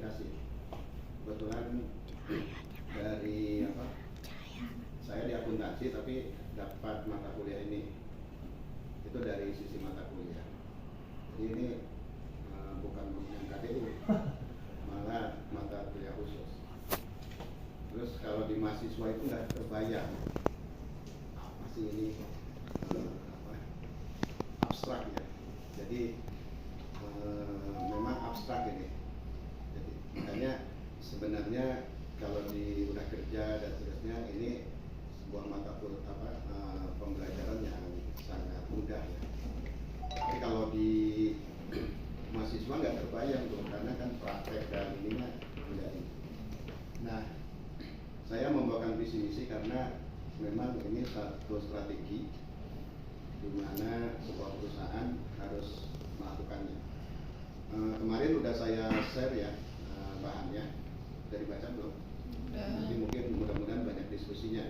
aplikasi. Kebetulan dari saya di akuntansi tapi dapat mata kuliah ini itu dari sisi mata kuliah. Jadi ini bukan yang KDU, malah mata kuliah khusus. Terus kalau di mahasiswa itu nggak terbayang apa sih ini, abstrak ya. Jadi memang abstrak ini. Jadi makanya sebenarnya kalau di udah kerja dan seterusnya ini sebuah mata kuliah pembelajaran yang sangat mudah ya. Tapi kalau di mahasiswa nggak terbayang tuh, karena kan praktek dan ini mah tidak ini. Nah, saya membawakan visi misi karena memang ini satu strategi di mana sebuah perusahaan harus melakukannya. Kemarin udah saya share ya bahannya, udah dibaca belum? Jadi mungkin mudah-mudahan banyak diskusinya.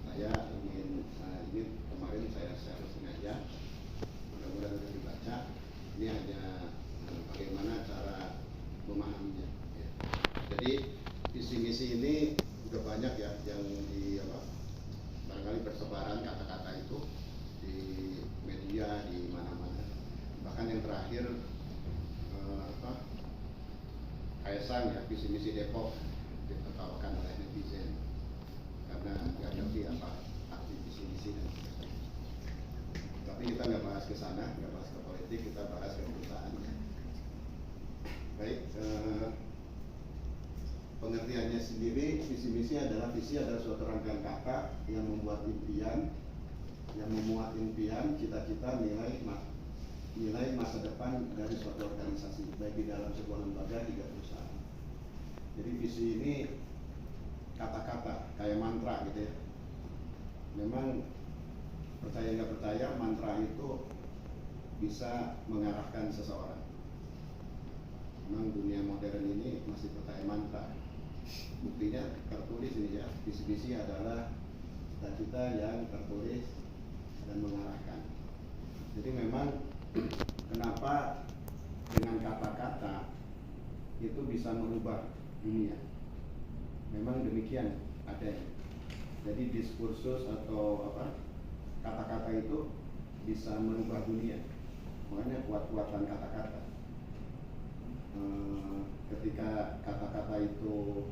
Saya ingin ini kemarin saya share sengaja, mudah-mudahan sudah dibaca. Ini hanya bagaimana cara memahaminya. Ya. Jadi visi misi ini udah banyak ya yang di barangkali persebaran kata-kata itu di media di mana-mana. Bahkan yang terakhir Kaisang ya, visi misi Depok ditertawakan oleh netizen karena nggak ngerti apa arti visi misi dan sebagainya. Tapi kita nggak bahas ke sana, nggak bahas ke politik, kita bahas ke perusahaan. Baik, pengertiannya sendiri, visi misi adalah suatu rangkaian kata yang membuat impian, yang memuat impian, cita-cita, nilai masa depan dari suatu organisasi, baik di dalam sebuah lembaga hingga perusahaan. Jadi visi ini kata-kata kayak mantra gitu ya. Memang percaya nggak percaya, mantra itu bisa mengarahkan seseorang. Memang dunia modern ini masih percaya mantra. Buktinya tertulis ini ya, visi-visi adalah cita-cita yang tertulis dan mengarahkan. Jadi memang kenapa dengan kata-kata itu bisa merubah dunia? Memang demikian adanya. Jadi diskursus atau kata-kata itu bisa merubah dunia. Makanya kuat-kuatan kata-kata. Ketika kata-kata itu,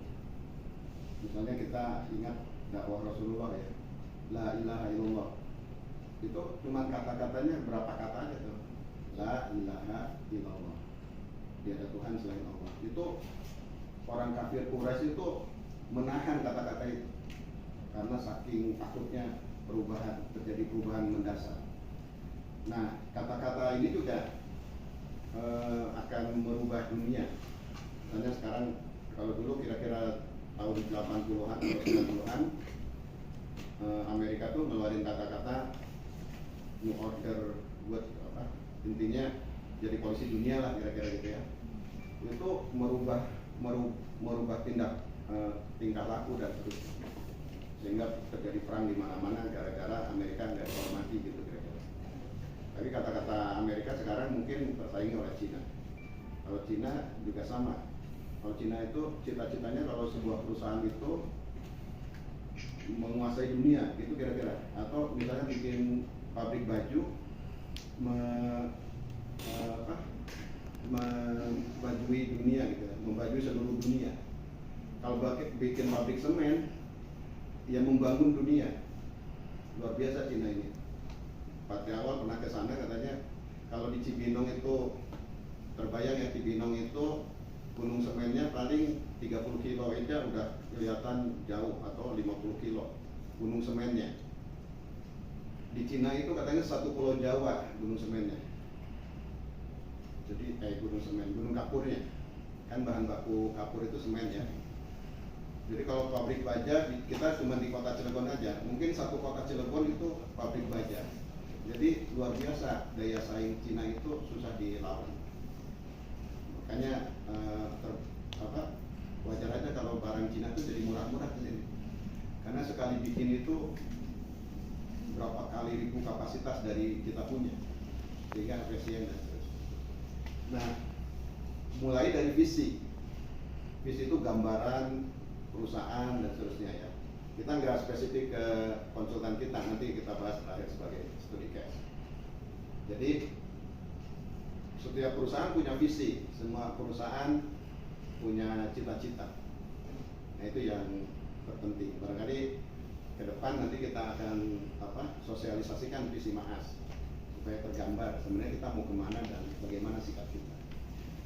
misalnya kita ingat dakwah Rasulullah ya, la ilaha illallah, itu cuma kata-katanya berapa kata aja tuh, la ilaha illallah, tiada Tuhan selain Allah. Itu orang kafir Quraisy itu menahan kata-kata itu karena saking takutnya terjadi perubahan mendasar. Nah, kata-kata ini juga akan merubah dunia. Misalnya sekarang, kalau dulu kira-kira tahun 80-an atau 90-an, Amerika tuh ngeluarin kata-kata New Order buat intinya jadi polisi dunia lah kira-kira gitu ya. Itu merubah tingkah laku dan seterusnya, sehingga terjadi perang di mana-mana gara-gara Amerika nggak dihormati gitu kira-kira. Tapi kata-kata Amerika sekarang mungkin tersaingi oleh Cina. Kalau Cina juga sama. Kalau Cina itu cita-citanya kalau sebuah perusahaan itu menguasai dunia gitu kira-kira, atau misalnya bikin pabrik baju, membajui dunia gitu, membajui seluruh dunia. Kalau bikin pabrik semen, ya membangun dunia. Luar biasa Cina ini. Pak Awal pernah ke sana, katanya kalau di Cibinong itu, terbayang ya, Cibinong itu gunung semennya paling 30 kilo aja udah kelihatan jauh, atau 50 kilo gunung semennya. Di Cina itu katanya satu pulau Jawa gunung semennya. Jadi gunung semen, gunung kapurnya, kan bahan baku kapur itu semen ya. Jadi kalau pabrik baja kita cuma di kota Cilegon aja, mungkin satu kota Cilegon itu pabrik baja. Jadi luar biasa, daya saing Cina itu susah dilawan. Makanya wajar aja kalau barang Cina itu jadi murah-murah di sini. Karena sekali bikin itu berapa kali ribu kapasitas dari kita punya, sehingga efisien dan seterusnya. Nah, mulai dari visi. visi itu gambaran perusahaan dan seterusnya ya. Kita nggak spesifik ke konsultan kita, nanti kita bahas terakhir sebagai studi case. Jadi setiap perusahaan punya visi, semua perusahaan punya cita-cita. Nah itu yang terpenting. Barangkali ke depan nanti kita akan sosialisasikan visi MAAS supaya tergambar sebenarnya kita mau kemana dan bagaimana sikap kita.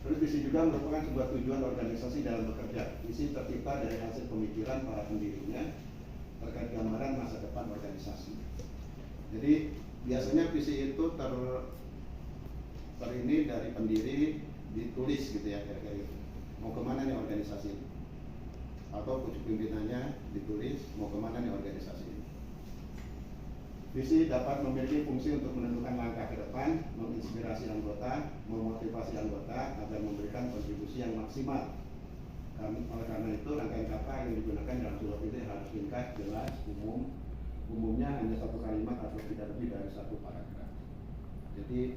Terus visi juga merupakan sebuah tujuan organisasi dalam bekerja. Visi tercipta dari hasil pemikiran para pendirinya terkait gambaran masa depan organisasi. Jadi biasanya visi itu ini dari pendiri ditulis gitu ya, kira-kira gitu. Mau kemana nih organisasi ini? Atau pucuk pimpinannya ditulis mau kemana nih organisasi ini. Visi dapat memiliki fungsi untuk menentukan langkah ke depan, menginspirasi anggota, memotivasi anggota agar memberikan kontribusi yang maksimal. Oleh karena itu rangkaian kata yang digunakan dalam sebuah ide harus ringkas, jelas, umumnya hanya satu kalimat atau tidak lebih dari satu paragraf. Jadi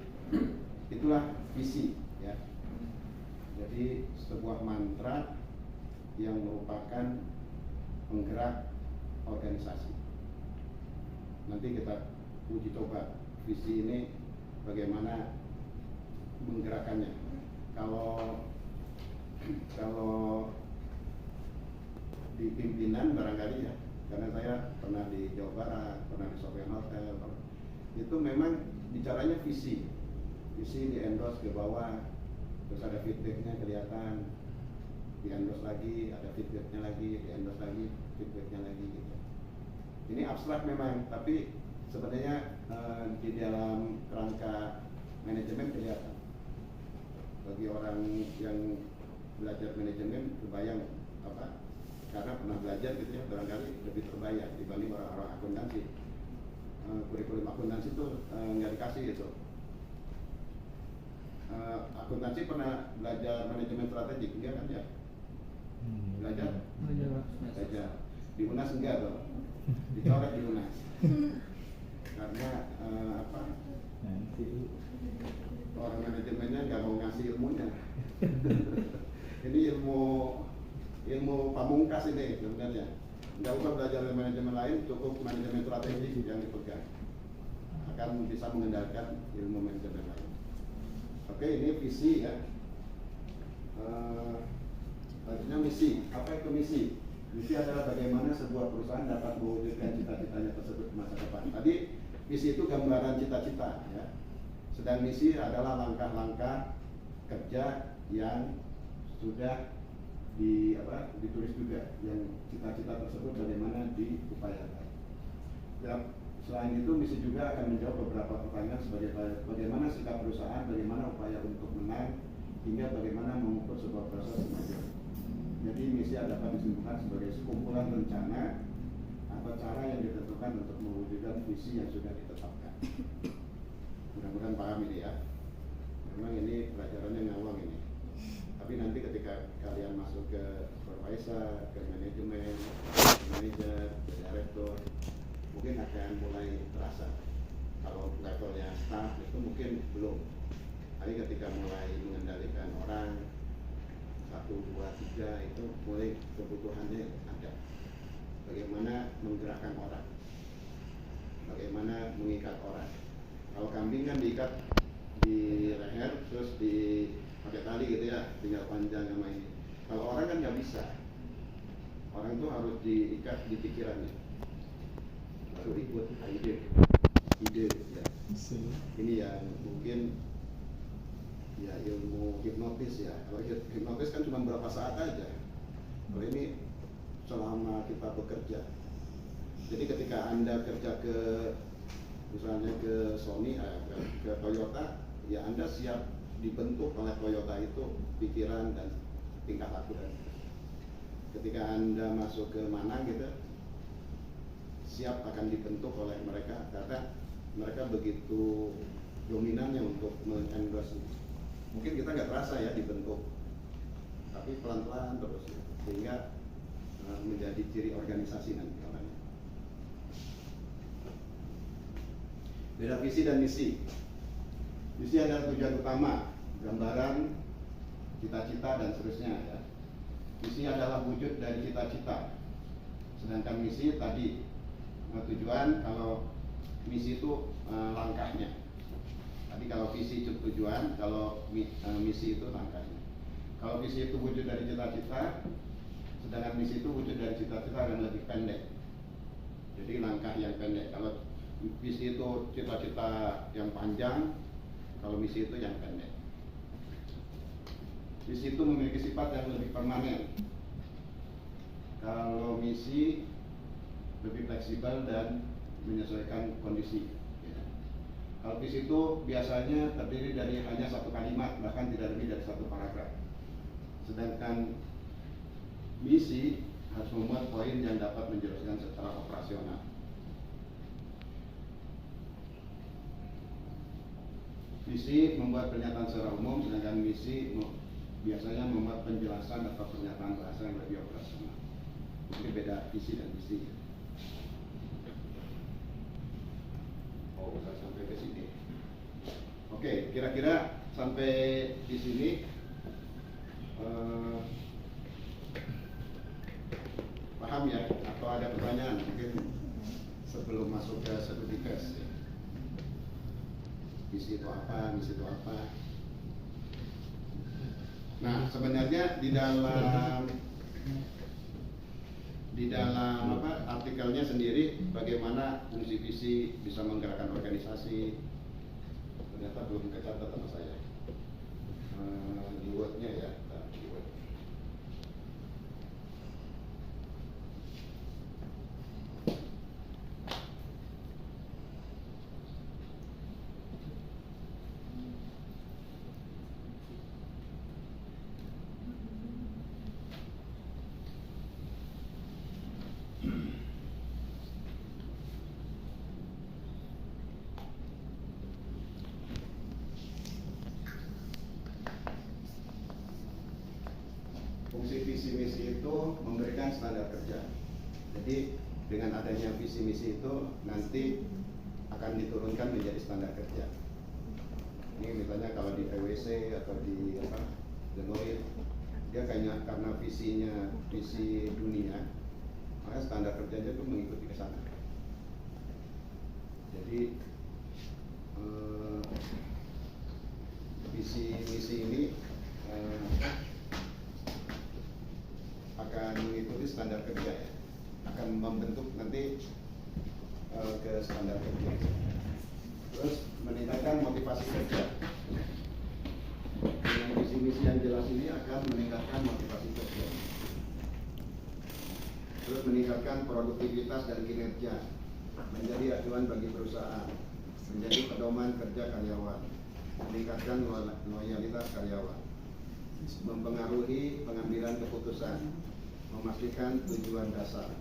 itulah visi ya. Jadi sebuah mantra yang merupakan penggerak organisasi. Nanti kita uji coba visi ini bagaimana menggerakkannya. Kalau di pimpinan barangkali ya, karena saya pernah di Jawa Barat, pernah di Sofian Hotel, itu memang bicaranya visi di endorse ke bawah, terus ada feedbacknya kelihatan, di endorse lagi, ada feedbacknya lagi, di endorse lagi, feedbacknya lagi gitu. Ini abstrak memang, tapi sebenarnya di dalam kerangka manajemen kelihatan. Bagi orang yang belajar manajemen terbayang karena pernah belajar gitu ya, barangkali lebih terbayang dibanding orang-orang akuntansi. Kurikulum akuntansi itu nggak dikasih gitu. Akuntansi pernah belajar manajemen strategik enggak kan ya? Belajar? Di UNAS enggak tuh, dicoret di UNAS. Karena orang manajemennya nggak mau ngasih ilmunya. Ini ilmu pamungkas ini sebenarnya. Nggak usah belajar manajemen lain, cukup manajemen strategi yang dipegang. Akan bisa mengendalikan ilmu manajemen lain. Oke, ini visi ya. Selanjutnya misi. Apa itu misi? Misi adalah bagaimana sebuah perusahaan dapat mewujudkan cita-citanya tersebut di masa depan. Tadi visi itu gambaran cita-cita ya. Sedang misi adalah langkah-langkah kerja yang sudah ditulis juga, yang cita-cita tersebut bagaimana diupayakan. Dan selain itu misi juga akan menjawab beberapa pertanyaan sebagai bagaimana sikap perusahaan, bagaimana upaya untuk menang, hingga bagaimana mengukur sebuah proses kemajuan. Jadi misi dapat disimpulkan sebagai sekumpulan rencana atau cara yang ditentukan untuk mewujudkan visi yang sudah ditetapkan. Mudah-mudahan paham ini ya. Memang ini pelajarannya ngawang ini. Tapi nanti ketika kalian masuk ke supervisor, ke manajemen, ke manajer, ke direktur, mungkin akan mulai terasa. Kalau levelnya staff itu mungkin belum. Tapi ketika mulai mengendalikan orang 1, 2, 3 itu mulai kebutuhannya ada. Bagaimana menggerakkan orang, bagaimana mengikat orang. Kalau kambing kan diikat di leher terus pakai tali gitu ya, tinggal panjang sama ini. Kalau orang kan nggak bisa. Orang itu harus diikat di pikirannya. Baru ikut ide ya. Ini yang mungkin ya ilmu hipnotis ya. Kalau hipnotis kan cuma berapa saat aja. Kalau ini selama kita bekerja. Jadi ketika Anda kerja misalnya ke Sony, ke Toyota, ya Anda siap dibentuk oleh Toyota itu pikiran dan tingkah laku dan ketika Anda masuk ke mana gitu, siap akan dibentuk oleh mereka karena mereka begitu dominannya untuk mengendorse. Mungkin kita nggak terasa ya dibentuk, tapi pelan-pelan terus ya, sehingga menjadi ciri organisasi nanti namanya. Beda visi dan misi. Visi adalah tujuan utama, gambaran, cita-cita dan seterusnya ya. Visi adalah wujud dari cita-cita. Sedangkan misi tadi tujuan, kalau misi itu langkahnya. Tadi kalau visi itu tujuan, kalau misi itu langkahnya. Kalau visi itu wujud dari cita-cita, sedangkan misi itu wujud dari cita-cita yang lebih pendek. Jadi langkah yang pendek. Kalau visi itu cita-cita yang panjang, kalau misi itu yang pendek. Visi itu memiliki sifat yang lebih permanen. Kalau misi lebih fleksibel dan menyesuaikan kondisi. Kalau visi itu biasanya terdiri dari hanya satu kalimat, bahkan tidak lebih dari satu paragraf. Sedangkan misi harus memuat poin yang dapat menjelaskan secara operasional. Visi membuat pernyataan secara umum, sedangkan misi biasanya membuat penjelasan atau pernyataan bahasa yang lebih operasional. Ini beda visi dan misi. Oh, udah sampai ke sini. Oke, kira-kira sampai di sini paham ya? Atau ada pertanyaan mungkin sebelum masuk ke studi tes? Ya. Visi itu apa? Misi itu apa? Nah, sebenarnya di dalam artikelnya sendiri bagaimana fungsi visi bisa menggerakkan organisasi, ternyata belum kecatat sama saya di Word-nya ya, di Word. Fungsi visi misi itu memberikan standar kerja. Jadi dengan adanya visi misi itu nanti akan diturunkan menjadi standar kerja. Ini misalnya kalau di PwC atau di Deloitte, dia kayaknya karena visinya visi dunia, maka standar kerjanya itu mengikuti ke sana. Jadi visi misi ini akan mengikuti standar kerja ya, akan membentuk nanti ke standar kerja. Terus meningkatkan motivasi kerja. Dengan visi misi yang jelas ini akan meningkatkan motivasi kerja. Terus meningkatkan produktivitas dan kinerja, menjadi acuan bagi perusahaan, menjadi pedoman kerja karyawan, meningkatkan loyalitas karyawan, mempengaruhi pengambilan keputusan, memastikan tujuan dasar.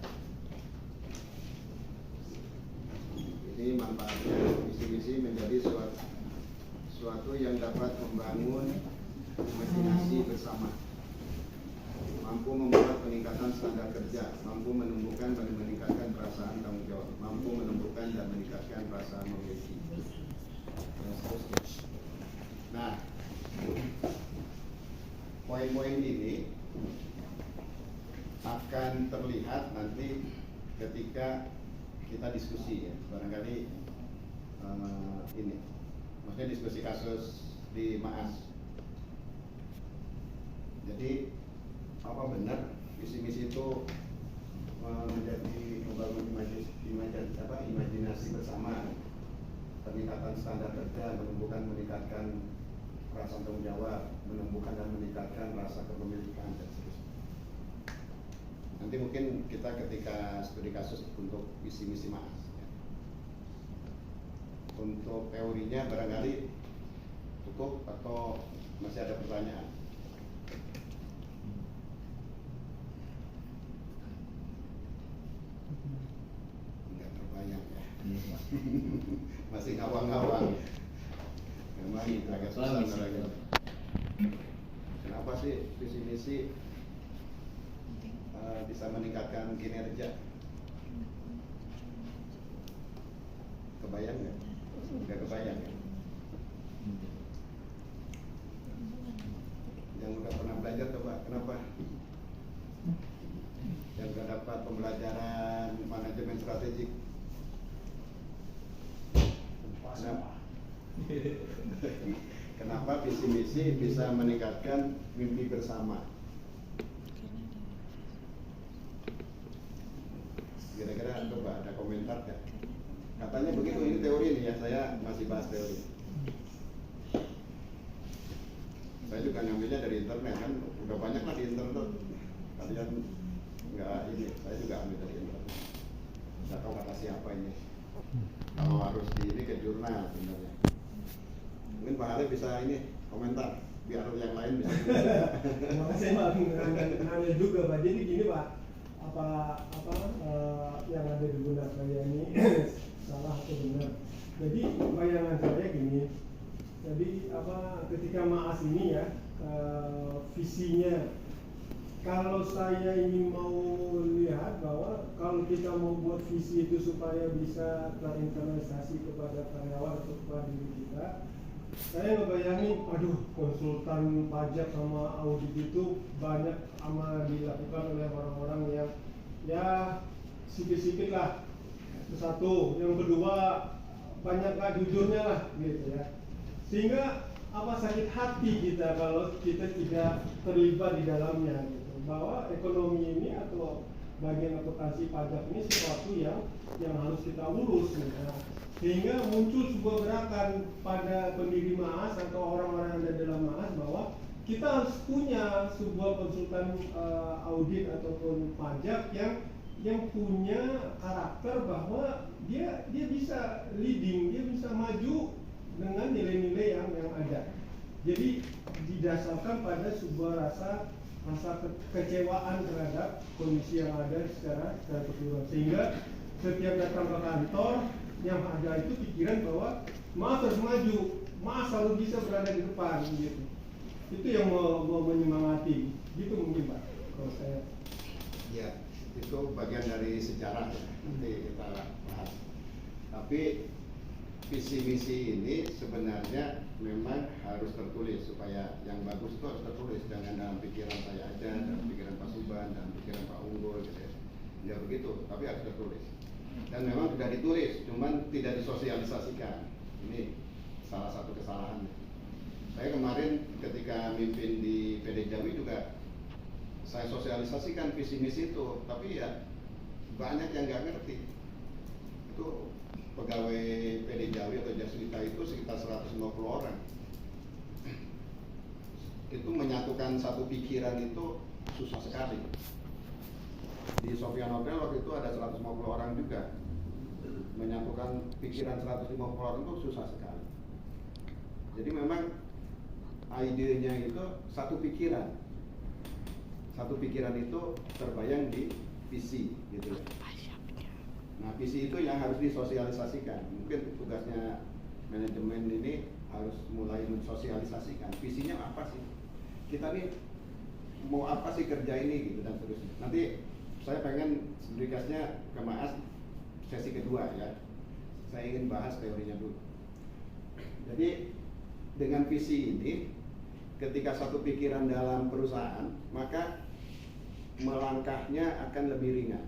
Ini manfaatnya visi-misi menjadi suatu yang dapat membangun imajinasi bersama, mampu membuat peningkatan standar kerja, mampu menumbuhkan dan meningkatkan perasaan tanggung jawab, mampu menumbuhkan dan meningkatkan perasaan memiliki. Nah, poin-poin ini akan terlihat nanti ketika kita diskusi ya, barangkali ini, maksudnya diskusi kasus di MAAS. Jadi apa benar visi misi itu menjadi membangun imajinasi bersama, peningkatan standar kerja, meningkatkan perasaan tanggung jawab, menumbuhkan dan meningkatkan rasa kepemilikan dan seterusnya. Nanti mungkin kita ketika studi kasus untuk visi misi MAAS ya. Untuk teorinya barangkali cukup atau masih ada pertanyaan? Enggak terbayang ya. Masih ngawang-ngawang. Memang agak susah lagi. Kenapa sih visi misi bisa meningkatkan kinerja? Kebayang nggak? Nggak kebayang ya? Yang udah pernah belajar coba, kenapa? strategik. Kenapa visi misi bisa meningkatkan mimpi bersama? Kira-kira coba ada komentar nggak? Katanya begitu, ini teori nih ya, saya masih bahas teori. Saya juga ngambilnya dari internet kan, udah banyak lah di internet. Kalian nggak ini, saya juga ambil dari internet. Nggak tahu kata siapa ini. Kalau harus di ini ke jurnal sebenarnya. Mungkin Pak Halil bisa ini komentar, biar yang lain bisa. Makasih Pak, nanya juga Pak. Jadi gini Pak, yang ada di benak saya ini salah atau benar. Jadi bayangan saya gini. Jadi ketika Maas ini ya visinya, kalau saya ingin mau lihat bahwa kalau kita mau buat visi itu supaya bisa terinternalisasi kepada karyawan atau kepada diri kita, saya ngebayangin, aduh konsultan pajak sama audit itu banyak amal dilakukan oleh orang-orang yang ya sikit-sikit lah. Itu satu. Yang kedua, banyak gak jujurnya lah gitu ya. Sehingga sakit hati kita kalau kita tidak terlibat di dalamnya gitu. Bahwa ekonomi ini atau bagian aplikasi pajak ini sesuatu yang harus kita urus gitu. Sehingga muncul sebuah gerakan pada pendiri Maas atau orang-orang yang ada dalam Maas bahwa kita harus punya sebuah konsultan audit ataupun pajak yang punya karakter bahwa dia bisa leading, dia bisa maju dengan nilai-nilai yang ada. Jadi didasarkan pada sebuah rasa kekecewaan terhadap kondisi yang ada secara keseluruhan, sehingga setiap datang ke kantor yang ada itu pikiran bahwa Maas harus maju, Maas selalu bisa berada di depan gitu. Itu yang mau menyemangati, gitu mungkin Pak kalau saya. Ya, itu bagian dari sejarah ya, nanti kita bahas. Tapi visi misi ini sebenarnya memang harus tertulis, supaya yang bagus itu harus tertulis, jangan dalam pikiran saya aja, dalam pikiran Pak Suban, dalam pikiran Pak Unggul gitu ya. Ya begitu, tapi harus tertulis. Dan memang sudah ditulis, cuman tidak disosialisasikan. Ini salah satu kesalahannya. Saya kemarin ketika mimpin di PD Jawi juga saya sosialisasikan visi misi itu, tapi ya banyak yang nggak ngerti. Itu pegawai PD Jawi atau Jaswita itu sekitar 150 orang. Itu menyatukan satu pikiran itu susah sekali. Di Sofyan Hotel waktu itu ada 150 orang juga. Menyatukan pikiran 150 orang itu susah sekali. Jadi memang idenya itu satu pikiran. Satu pikiran itu terbayang di visi gitu. Nah, visi itu yang harus disosialisasikan. Mungkin tugasnya manajemen ini harus mulai mensosialisasikan. Visinya apa sih? Kita nih mau apa sih kerja ini gitu dan seterusnya. Nanti saya pengen dikasnya ke Maas sesi kedua ya. Saya ingin bahas teorinya dulu. Jadi dengan visi ini, ketika satu pikiran dalam perusahaan, maka melangkahnya akan lebih ringan.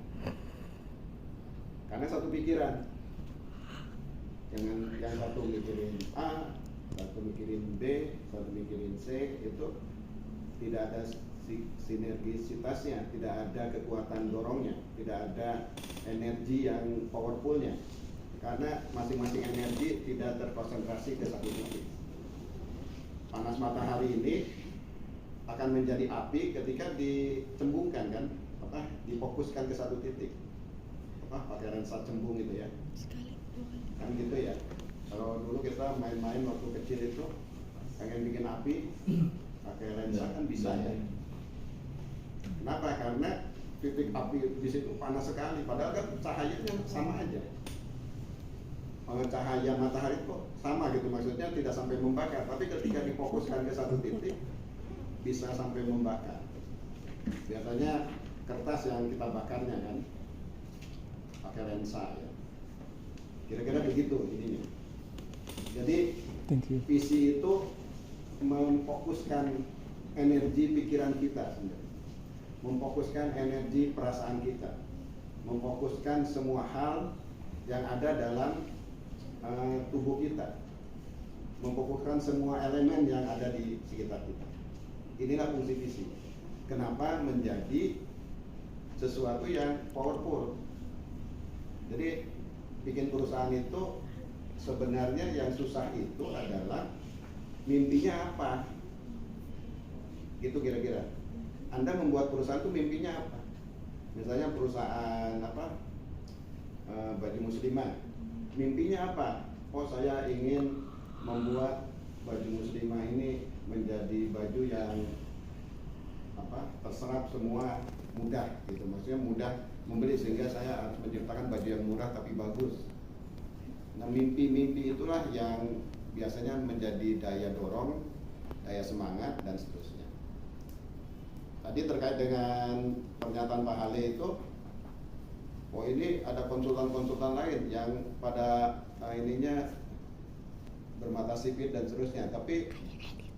Karena satu pikiran, jangan yang satu mikirin A, satu mikirin B, satu mikirin C, itu tidak ada sinergisitasnya, tidak ada kekuatan dorongnya, tidak ada energi yang powerfulnya, karena masing-masing energi tidak terkonsentrasi ke satu titik. Panas matahari ini akan menjadi api ketika dicembungkan kan, difokuskan ke satu titik. Pakai lensa cembung gitu ya. Kan gitu ya. Kalau dulu kita main-main waktu kecil itu pengen bikin api pakai lensa kan bisa ya. Kenapa? Karena titik api di situ panas sekali, padahal kan cahayanya sama aja. Cahaya matahari kok sama gitu, maksudnya tidak sampai membakar, tapi ketika difokuskan ke satu titik bisa sampai membakar. Biasanya kertas yang kita bakarnya kan pakai lensa ya. Kira-kira begitu ininya. Jadi visi itu memfokuskan energi pikiran kita sendiri, memfokuskan energi perasaan kita. memfokuskan semua hal yang ada dalam tubuh kita, memfokuskan semua elemen yang ada di sekitar kita. Inilah fungsi visi. Kenapa menjadi sesuatu yang powerful. Jadi bikin perusahaan itu sebenarnya yang susah itu adalah mimpinya apa. Gitu kira-kira. Anda membuat perusahaan itu mimpinya apa? Misalnya perusahaan baju muslimah. Mimpinya apa? Oh, saya ingin membuat baju muslimah ini menjadi baju yang terserap semua mudah gitu. Maksudnya mudah membeli sehingga saya harus menciptakan baju yang murah tapi bagus. Nah, mimpi-mimpi itulah yang biasanya menjadi daya dorong, daya semangat dan seterusnya. Tadi terkait dengan pernyataan Pak Hale itu, oh ini ada konsultan-konsultan lain yang pada ininya bermata sipit dan seterusnya, tapi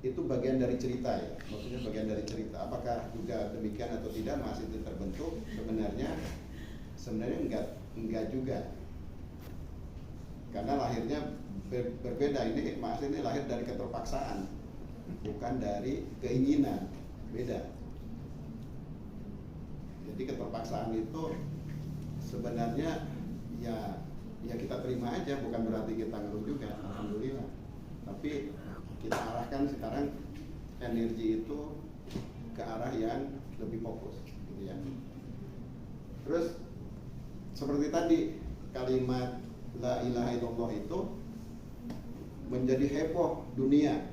itu bagian dari cerita ya, maksudnya bagian dari cerita. Apakah juga demikian atau tidak masih itu terbentuk? Sebenarnya enggak juga, karena lahirnya berbeda. Ini Mas ini lahir dari keterpaksaan, bukan dari keinginan, beda. Jadi keterpaksaan itu sebenarnya ya kita terima aja, bukan berarti kita ngeluh juga, alhamdulillah. Tapi kita arahkan sekarang energi itu ke arah yang lebih fokus, gitu ya. Terus seperti tadi kalimat la ilaha illallah itu menjadi heboh dunia,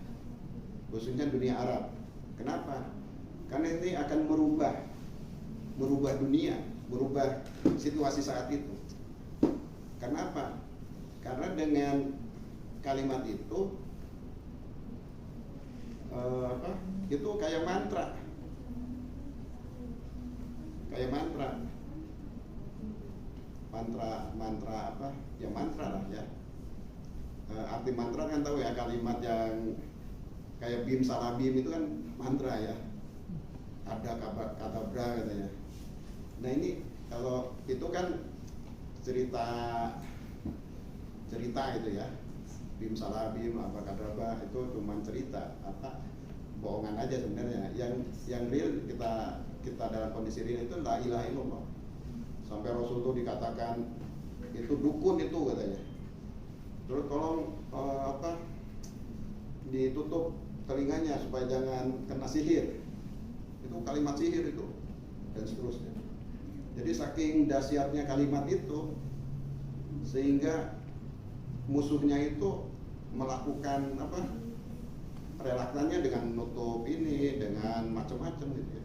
khususnya dunia Arab. Kenapa? Karena ini akan merubah dunia, merubah situasi saat itu. Kenapa? Karena dengan kalimat itu itu kayak mantra apa ya, mantra lah ya. Arti mantra kan tahu ya, kalimat yang kayak bim salah bim itu kan mantra ya, ada kata bra katanya. Nah ini kalau itu kan cerita itu ya, bim salah bim apa kadraba itu cuma cerita, bohongan aja sebenarnya. Yang real kita dalam kondisi real itu la ilaha illallah. Sampai Rasul itu dikatakan itu dukun itu katanya. Terus tolong ditutup telinganya supaya jangan kena sihir. Itu kalimat sihir itu dan seterusnya. Jadi saking dahsyatnya kalimat itu sehingga musuhnya itu melakukan relaksannya dengan nutup ini, dengan macam-macam gitu ya.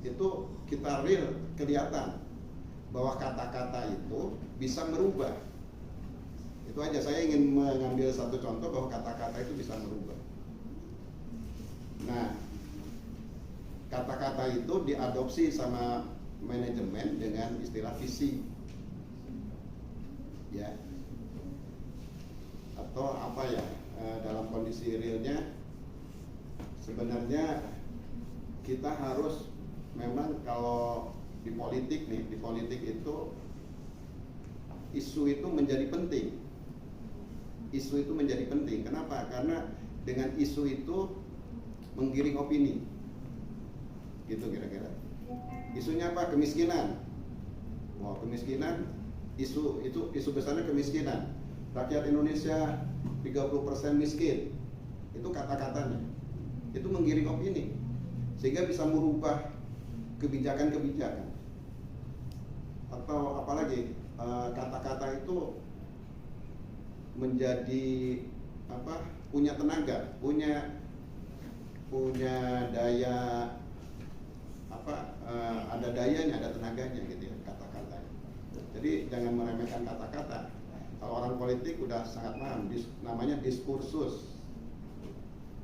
Itu kita real kelihatan bahwa kata-kata itu bisa merubah. Itu aja, saya ingin mengambil satu contoh bahwa kata-kata itu bisa merubah. Nah, kata-kata itu diadopsi sama manajemen dengan istilah visi ya, atau apa ya, dalam kondisi realnya sebenarnya kita harus memang kalau di politik itu isu itu menjadi penting. Kenapa? Karena dengan isu itu menggiring opini gitu kira-kira. Isunya apa? Kemiskinan. Kemiskinan, isu besarnya kemiskinan. Rakyat Indonesia 30% miskin. Itu kata-katanya. Itu menggiring opini sehingga bisa merubah kebijakan-kebijakan. Atau apalagi kata-kata itu menjadi punya tenaga, punya daya ada dayanya, ada tenaganya gitu ya kata-kata. Jadi jangan meremehkan kata-kata. Kalau orang politik udah sangat paham, namanya diskursus.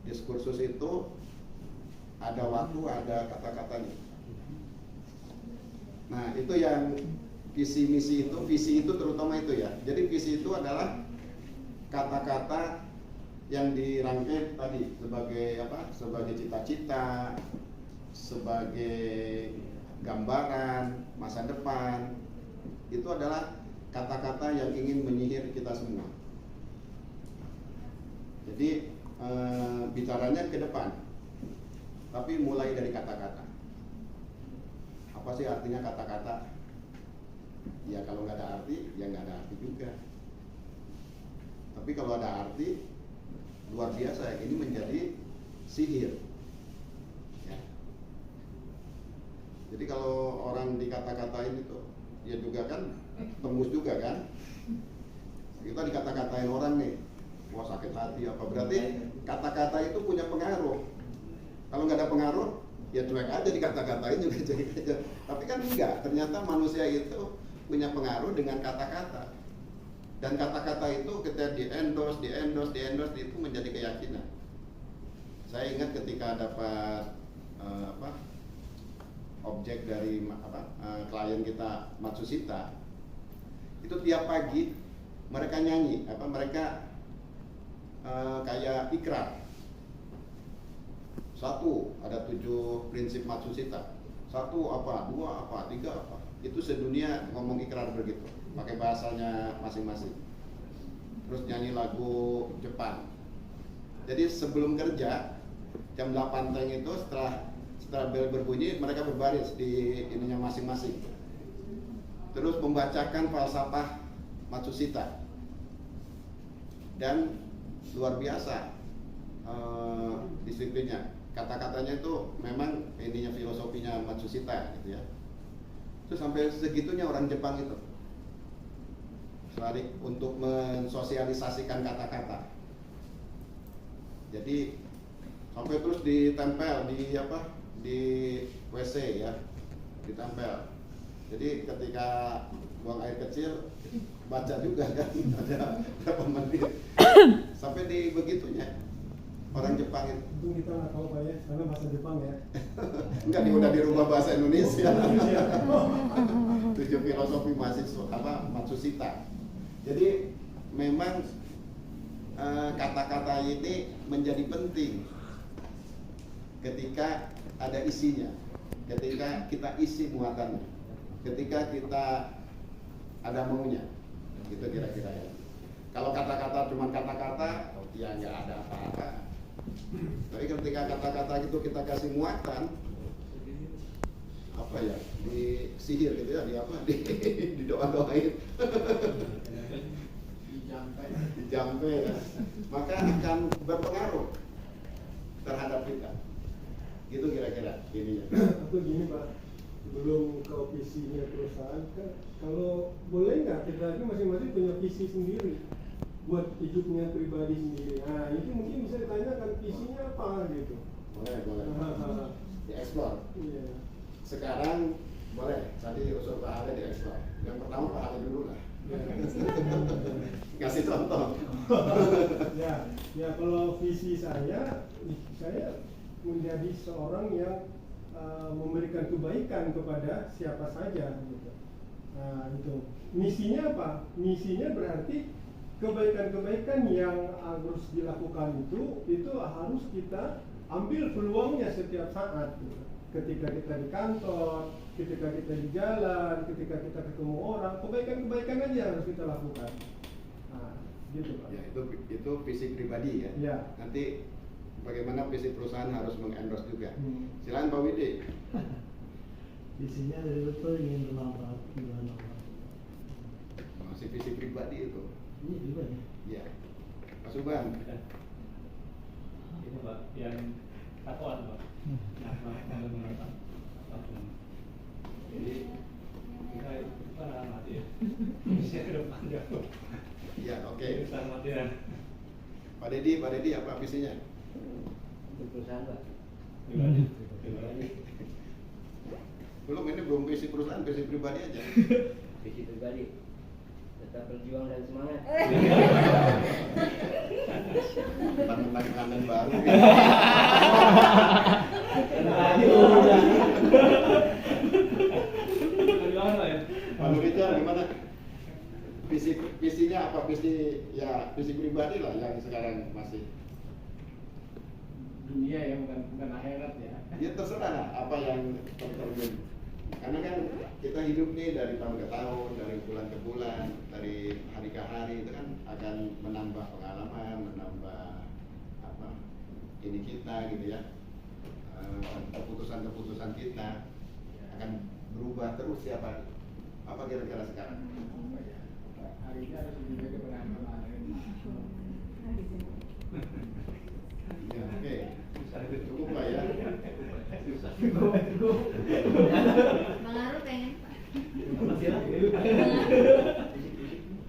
Diskursus itu ada waktu, ada kata-katanya. Nah itu yang visi misi itu, visi itu terutama itu ya. Jadi visi itu adalah kata-kata yang dirangkai tadi sebagai sebagai cita-cita, sebagai gambaran, masa depan, itu adalah kata-kata yang ingin menyihir kita semua. Jadi bicaranya ke depan, tapi mulai dari kata-kata. Apa sih artinya kata-kata? Ya kalau nggak ada arti, ya nggak ada arti juga. Tapi kalau ada arti, luar biasa, ini menjadi sihir. Ya. Jadi kalau orang dikata-katain itu, ya juga kan tembus juga kan. Kita dikata-katain orang nih, wah sakit hati apa, berarti kata-kata itu punya pengaruh. Kalau nggak ada pengaruh, ya cuek aja dikata-katain juga cuek aja. Tapi kan enggak, ternyata manusia itu punya pengaruh dengan kata-kata. Dan kata-kata itu ketika di-endorse itu menjadi keyakinan. Saya ingat ketika dapat objek dari klien kita Matsushita, itu tiap pagi mereka nyanyi, mereka kayak ikrar. 1, ada 7 prinsip Matsushita. 1 apa, 2 apa, 3 apa. Itu sedunia ngomong ikrar begitu, pakai bahasanya masing-masing. Terus nyanyi lagu Jepang. Jadi sebelum kerja jam 8 teng itu, setelah bel berbunyi, mereka berbaris di ininya masing-masing. Terus membacakan falsafah Matsushita. Dan luar biasa disiplinnya. Kata-katanya itu memang ininya filosofinya Matsushita gitu ya. Terus sampai segitunya orang Jepang itu selalu untuk mensosialisasikan kata-kata. Jadi sampai terus ditempel di WC ya, ditempel. Jadi ketika buang air kecil baca juga kan, ada berapa menit sampai di begitunya orang Jepang itu. Itu kita nggak tahu Pak ya, karena bahasa Jepang ya. Enggak, udah dirubah bahasa Indonesia. 7 filosofi Matsushita. Jadi memang kata-kata ini menjadi penting ketika ada isinya, ketika kita isi muatannya, ketika kita ada maunya, gitu kira-kira ya. Kalau kata-kata cuma kata-kata, ya nggak ada apa-apa. Tapi ketika kata-kata itu kita kasih muatan, apa ya, di sihir gitu ya, di doa-doain, dijampe ya, maka akan berpengaruh terhadap kita. Gitu kira-kira ininya. Atau gini Pak, belum ke visinya perusahaan kan, kalau boleh nggak kita itu masing-masing punya visi sendiri buat hidupnya pribadi sendiri. Nah itu mungkin bisa ditanyakan visinya apa gitu. Boleh. Dieksplor. Iya. Sekarang boleh, tadi usul Pak Ale dieksplor. Yang pertama Pak Ale dulu lah. Kasih contoh. ya kalau visi saya menjadi seorang yang memberikan kebaikan kepada siapa saja gitu. Nah itu misinya apa? Misinya berarti kebaikan-kebaikan yang harus dilakukan itu harus kita ambil peluangnya setiap saat gitu. Ketika kita di kantor, ketika kita di jalan, ketika kita ketemu orang, kebaikan-kebaikan aja yang harus kita lakukan. Nah, gitu Pak. Ya, itu visi pribadi ya. Ya. Nanti bagaimana visi perusahaan harus mengendorse juga. Silakan Pak Widi. Visinya dari betul ingin bermanfaat gimana Pak? Masih visi pribadi itu. Ini juga ya. Ya. Pak Subhan. Itu Pak, yang takwaan Pak. Jadi kita itu kan anak mati ya. Bisa ke depan jauh. Ya, oke. Urusan matian. Pak Dedi apa visinya? Untuk perusahaan Pak. Pribadi. Belum visi perusahaan, visi pribadi aja. Visi pribadi. Tetap berjuang dan semangat. Tentang kanan baru. Pak Nurijan gimana? Visinya apa? Visi pribadi lah yang sekarang masih. Dunia ya, bukan akhirat ya. Ya terserah lah apa yang tercermin. Karena kan kita hidup nih dari tahun ke tahun, dari bulan ke bulan, dari hari ke hari, itu kan akan menambah pengalaman, menambah apa ini kita gitu ya. Keputusan-keputusan kita akan berubah terus tiap hari. Apa kira-kira sekarang? Hari ini harus lebih baik daripada yang kemarin. Ya, oke. Cukup lah ya. Pengaruh pengen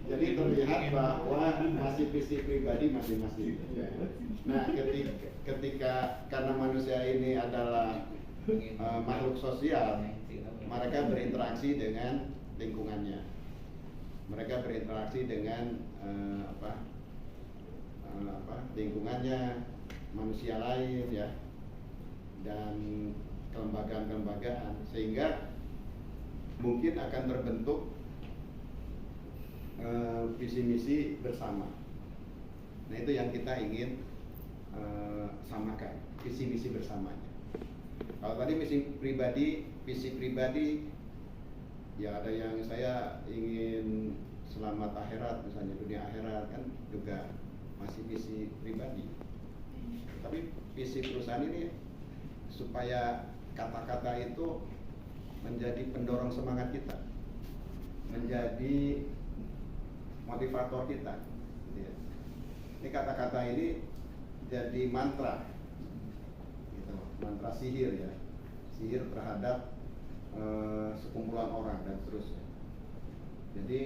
Jadi terlihat bahwa masih visi pribadi masing-masing. Nah, ketika karena manusia ini adalah makhluk sosial, mereka berinteraksi dengan lingkungannya. Mereka berinteraksi dengan lingkungannya, manusia lain ya, dan kelembagaan-kelembagaan, sehingga mungkin akan terbentuk visi misi bersama. Nah, itu yang kita ingin samakan, visi misi bersamanya. Kalau tadi visi pribadi ya ada yang saya ingin selamat akhirat, misalnya dunia akhirat, kan juga masih visi pribadi. Tapi visi perusahaan ini supaya kata-kata itu menjadi pendorong semangat kita, menjadi motivator kita. Ini kata-kata ini jadi mantra, gitu, mantra sihir ya, sihir terhadap sekumpulan orang dan seterusnya. Jadi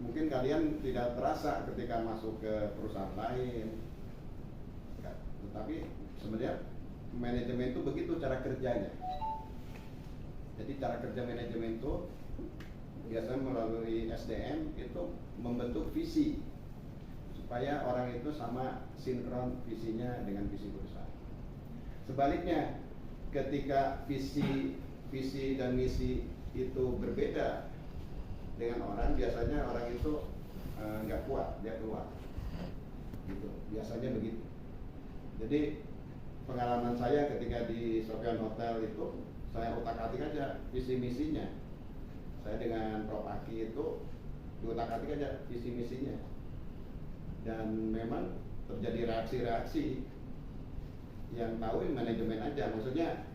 mungkin kalian tidak terasa ketika masuk ke perusahaan lain, tetapi sebenarnya manajemen itu begitu cara kerjanya. Jadi cara kerja manajemen itu biasanya melalui SDM itu membentuk visi supaya orang itu sama sinkron visinya dengan visi perusahaan. Sebaliknya, ketika visi dan misi itu berbeda dengan orang, biasanya orang itu nggak kuat, dia keluar. Gitu, biasanya begitu. Jadi pengalaman saya ketika di Sofian Hotel itu, saya otak-atik aja visi misinya. Saya dengan Prof Aki itu diutak-atik aja visi misinya. Dan memang terjadi reaksi-reaksi yang tahu manajemen aja. Maksudnya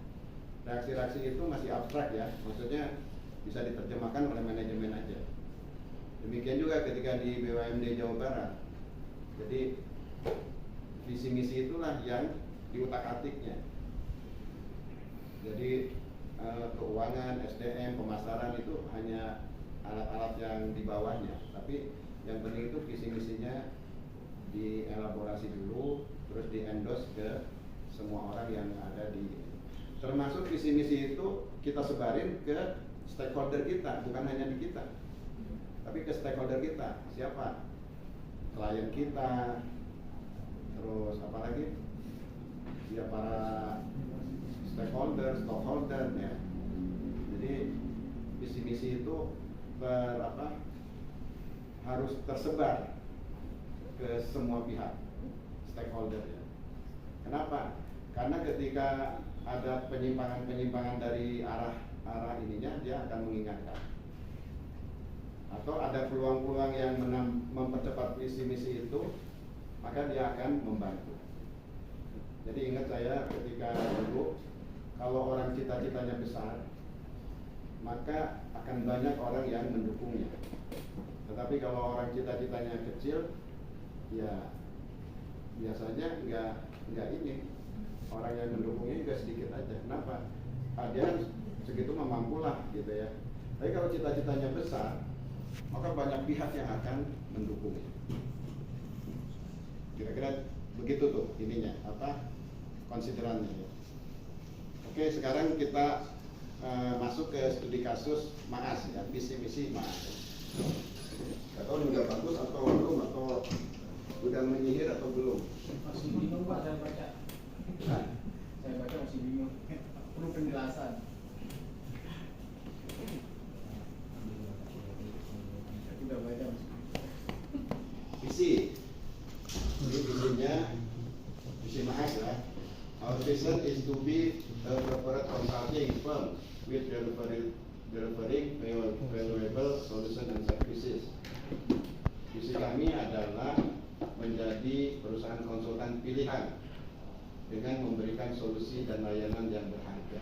reaksi-reaksi itu masih abstrak ya. Maksudnya bisa diterjemahkan oleh manajemen aja. Demikian juga ketika di BUMD Jawa Barat. Jadi visi misi itulah yang diutak-atiknya. Jadi keuangan, SDM, pemasaran itu hanya alat-alat yang di bawahnya. Tapi yang penting itu visi misinya dielaborasi dulu, terus di-endorse ke semua orang yang ada di. Termasuk visi misi itu kita sebarin ke stakeholder kita, bukan hanya di kita, tapi ke stakeholder kita. Siapa? Klien kita, terus apa lagi? Ya para stakeholder ya. Jadi visi misi itu harus tersebar ke semua pihak stakeholder ya. Kenapa? Karena ketika ada penyimpangan dari arah ininya, dia akan mengingatkan. Atau ada peluang-peluang yang mempercepat visi misi itu, maka dia akan membantu. Jadi ingat saya ketika dulu, kalau orang cita-citanya besar, maka akan banyak orang yang mendukungnya. Tetapi kalau orang cita-citanya kecil, ya biasanya nggak ini, orang yang mendukungnya juga sedikit aja. Kenapa? Dia segitu mampulah gitu ya. Tapi kalau cita-citanya besar, maka banyak pihak yang akan mendukungnya. Kira-kira begitu tuh ininya, konsiderannya ya. Oke, sekarang kita masuk ke studi kasus MAAS ya, visi misi MAAS. Gak tahu udah bagus atau belum, atau udah menyihir atau belum? Masih bingung Pak, saya baca. Hah? Saya baca masih bingung. Perlu penjelasan. Saya udah baca masih bingung. Visi. Ini visinya visi MAAS ya. Our vision is to be a corporate consulting firm with delivering valuable solution and services. Visi kami adalah menjadi perusahaan konsultan pilihan dengan memberikan solusi dan layanan yang berharga.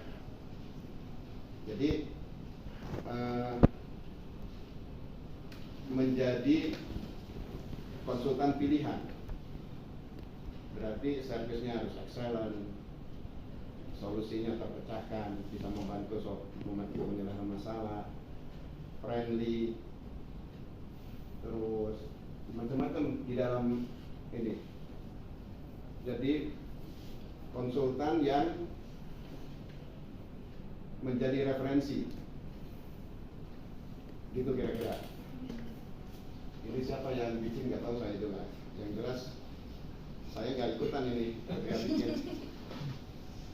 Jadi menjadi konsultan pilihan berarti servisnya harus excellent, solusinya terpecahkan, bisa membantu menyelesaikan masalah, friendly, terus macam-macam di dalam ini. Jadi konsultan yang menjadi referensi, gitu kira-kira. Ini siapa yang bikin nggak tahu saya juga. Yang jelas saya nggak ikutan ini, saya bikin.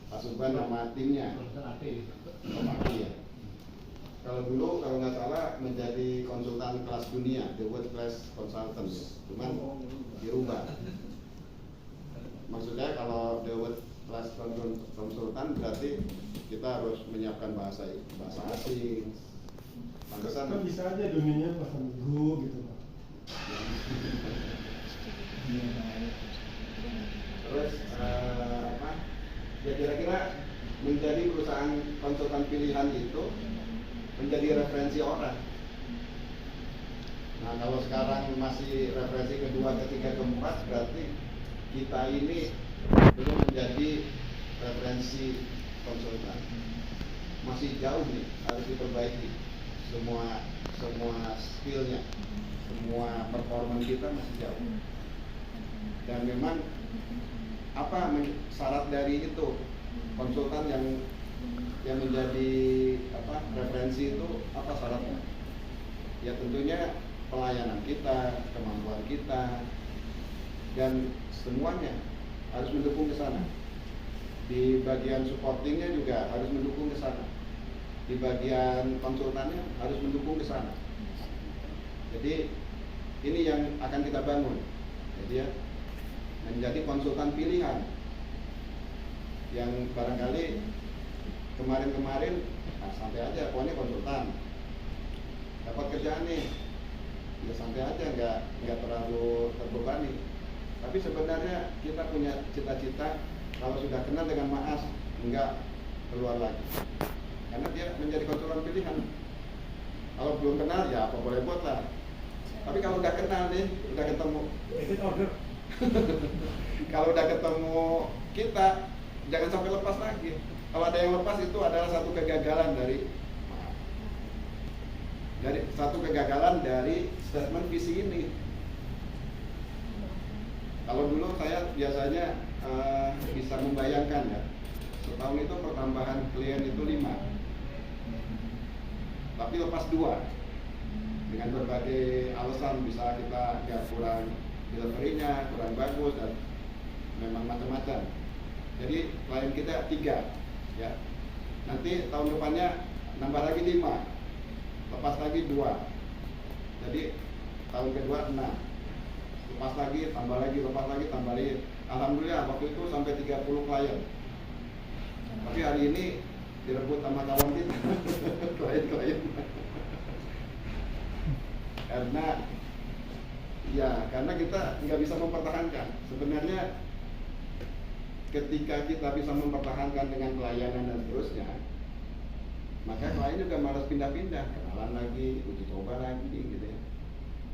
Pak Subhan nama timnya. Ya. Kalau dulu kalau nggak salah menjadi konsultan kelas dunia, the world class consultant, cuman dirubah. Maksudnya kalau the world class konsultan berarti kita harus menyiapkan bahasa asing. Pantesan Kan bisa aja dunianya pasang go gitu Pak. Terus apa? Ya kira-kira menjadi perusahaan konsultan pilihan itu menjadi referensi orang. Nah kalau sekarang masih referensi kedua, ketiga, keempat, berarti kita ini belum menjadi referensi konsultan. Masih jauh nih, harus diperbaiki semua skillnya, semua performa kita masih jauh. Dan memang apa syarat dari itu konsultan yang menjadi referensi itu apa syaratnya? Ya tentunya pelayanan kita, kemampuan kita, dan semuanya harus mendukung ke sana. Di bagian supportingnya juga harus mendukung ke sana. Di bagian konsultannya harus mendukung ke sana. Jadi ini yang akan kita bangun. Jadi ya menjadi konsultan pilihan yang barangkali kemarin santai aja, pokoknya konsultan dapat kerjaan nih, ya santai aja, nggak terlalu terbebani. Tapi sebenarnya kita punya cita-cita kalau sudah kenal dengan Maas nggak keluar lagi, karena dia menjadi konsultan pilihan. Kalau belum kenal ya apa boleh buat lah. Tapi kalau udah kenal nih, udah ketemu, kalau udah ketemu kita, jangan sampai lepas lagi. Kalau ada yang lepas itu adalah satu kegagalan dari statement visi ini. Kalau dulu saya biasanya bisa membayangkan ya, setahun itu pertambahan klien itu 5, tapi lepas 2 dengan berbagai alasan, bisa kita kurang delivery-nya, kurang bagus, dan memang macam-macam. Jadi klien kita 3 ya. Nanti tahun depannya nambah lagi 5, lepas lagi 2. Jadi tahun kedua 6, lepas lagi, tambah lagi, lepas lagi, tambah lagi. Alhamdulillah waktu itu sampai 30 klien. Tapi hari ini direbut sama kawan kita, klien-klien. Karena kita nggak bisa mempertahankan. Sebenarnya ketika kita bisa mempertahankan dengan pelayanan dan seterusnya, maka klien juga malas pindah-pindah, kenalan lagi, uji coba lagi gitu ya.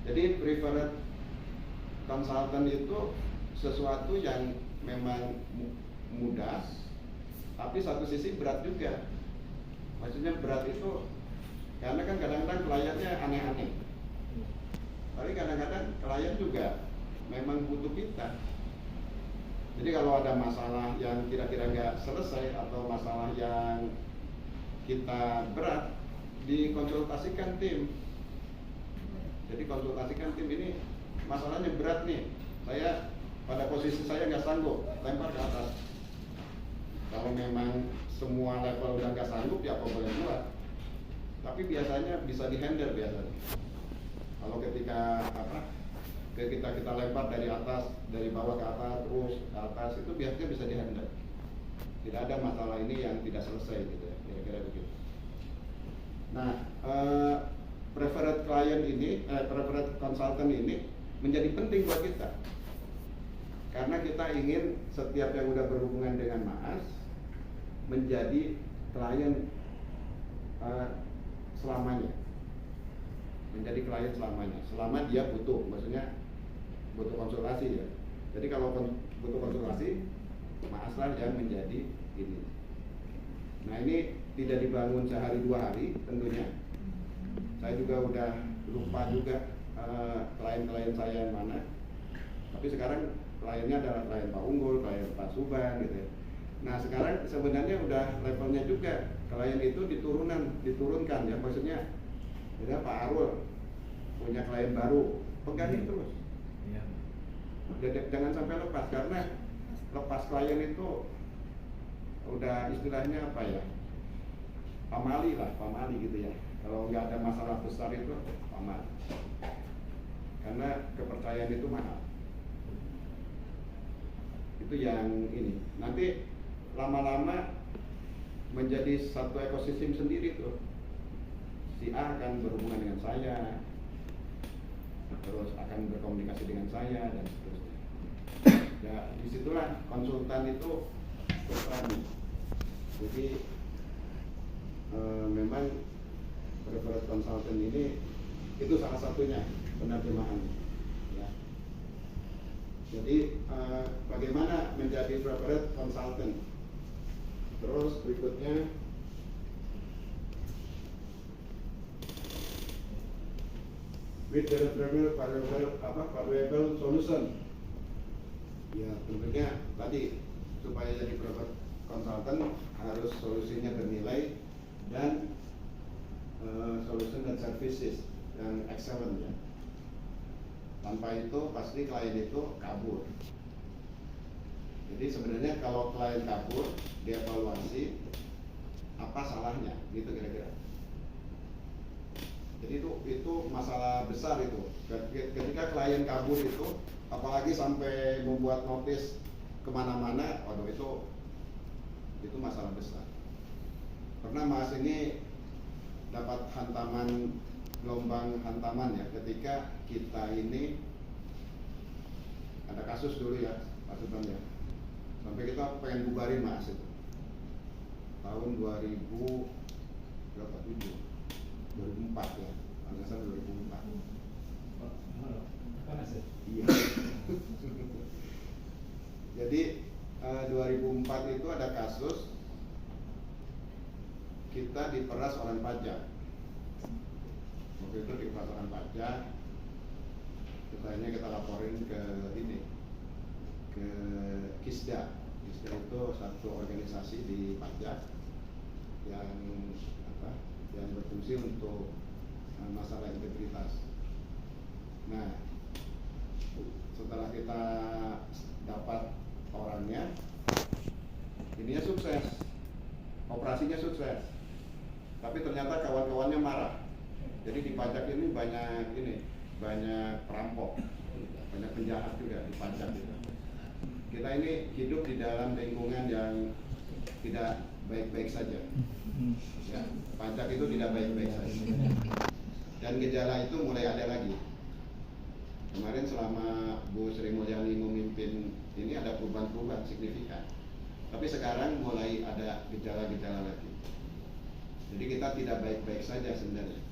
Jadi preferred consultant itu sesuatu yang memang mudah, tapi satu sisi berat juga. Maksudnya berat itu karena kan kadang-kadang kliennya aneh-aneh, tapi kadang-kadang klien juga memang butuh kita. Jadi kalau ada masalah yang kira-kira nggak selesai atau masalah yang kita berat, dikonsultasikan tim. Jadi konsultasikan tim, ini masalahnya berat nih, saya pada posisi saya nggak sanggup, lempar ke atas. Kalau memang semua level udah nggak sanggup ya apa boleh buat. Tapi biasanya bisa dihandle biasanya. Kalau ketika kita lempar dari atas, dari bawah ke atas, terus ke atas, itu biasanya bisa dihandle. tidak ada masalah ini yang tidak selesai gitu ya, kira-kira begitu. Nah, preferred client ini, preferred consultant ini menjadi penting buat kita, karena kita ingin setiap yang udah berhubungan dengan MAAS menjadi klien selamanya, menjadi klien selamanya, selama dia butuh, maksudnya butuh konsultasi ya. Jadi kalau butuh konsultasi, MAAS lah yang menjadi ini. Nah, ini tidak dibangun sehari dua hari tentunya. Saya juga udah lupa juga klien-klien saya yang mana. Tapi sekarang kliennya adalah klien Pak Unggul, klien Pak Suban gitu ya. Nah, sekarang sebenarnya udah levelnya juga klien itu diturunkan ya, maksudnya ya Pak Arul punya klien baru, pegangin terus. Iya. Jangan sampai lepas, karena lepas klien itu udah istilahnya apa ya, pamali gitu ya. Kalau nggak ada masalah besar itu pamali, karena kepercayaan itu mahal. Itu yang ini nanti lama-lama menjadi satu ekosistem sendiri tuh. Si A akan berhubungan dengan saya, terus akan berkomunikasi dengan saya dan seterusnya. Ya, disitulah konsultan itu berperan. Jadi memang preferred consultant ini itu salah satunya penerjemahan. Ya. Jadi bagaimana menjadi preferred consultant? Terus berikutnya with the valuable solution. Ya, tentunya tadi supaya jadi preferred consultant harus solusinya bernilai dan solution dan services yang excellent ya. Tanpa itu pasti klien itu kabur. Jadi sebenarnya kalau klien kabur, dievaluasi apa salahnya, gitu kira-kira. Jadi itu masalah besar itu. Ketika klien kabur itu, apalagi sampai membuat notis kemana-mana, waduh itu masalah besar. Pernah Mas ini dapat gelombang hantaman ya, ketika kita ini ada kasus dulu ya, Pak Subhan ya, sampai kita pengen bubarin Mas itu tahun 2004 ya, angkatan 2004. Panas ya? Iya. Jadi 2004 itu ada kasus kita diperas orang pajak. Waktu itu diperas orang pajak, terus akhirnya kita laporin ke KISDA. KISDA itu satu organisasi di pajak yang berfungsi untuk masalah integritas. Nah, setelah kita dapat orangnya, ininya sukses, operasinya sukses, tapi ternyata kawan-kawannya marah. Jadi di pajak ini banyak perampok, banyak penjahat juga di pajak gitu. Kita ini hidup di dalam lingkungan yang tidak baik-baik saja. Ya, pajak itu tidak baik-baik saja. Dan gejala itu mulai ada lagi. Kemarin selama Bu Sri Mulyani memimpin ini ada perubahan-perubahan signifikan. Tapi sekarang mulai ada gejala-gejala lagi. Jadi kita tidak baik-baik saja sebenarnya.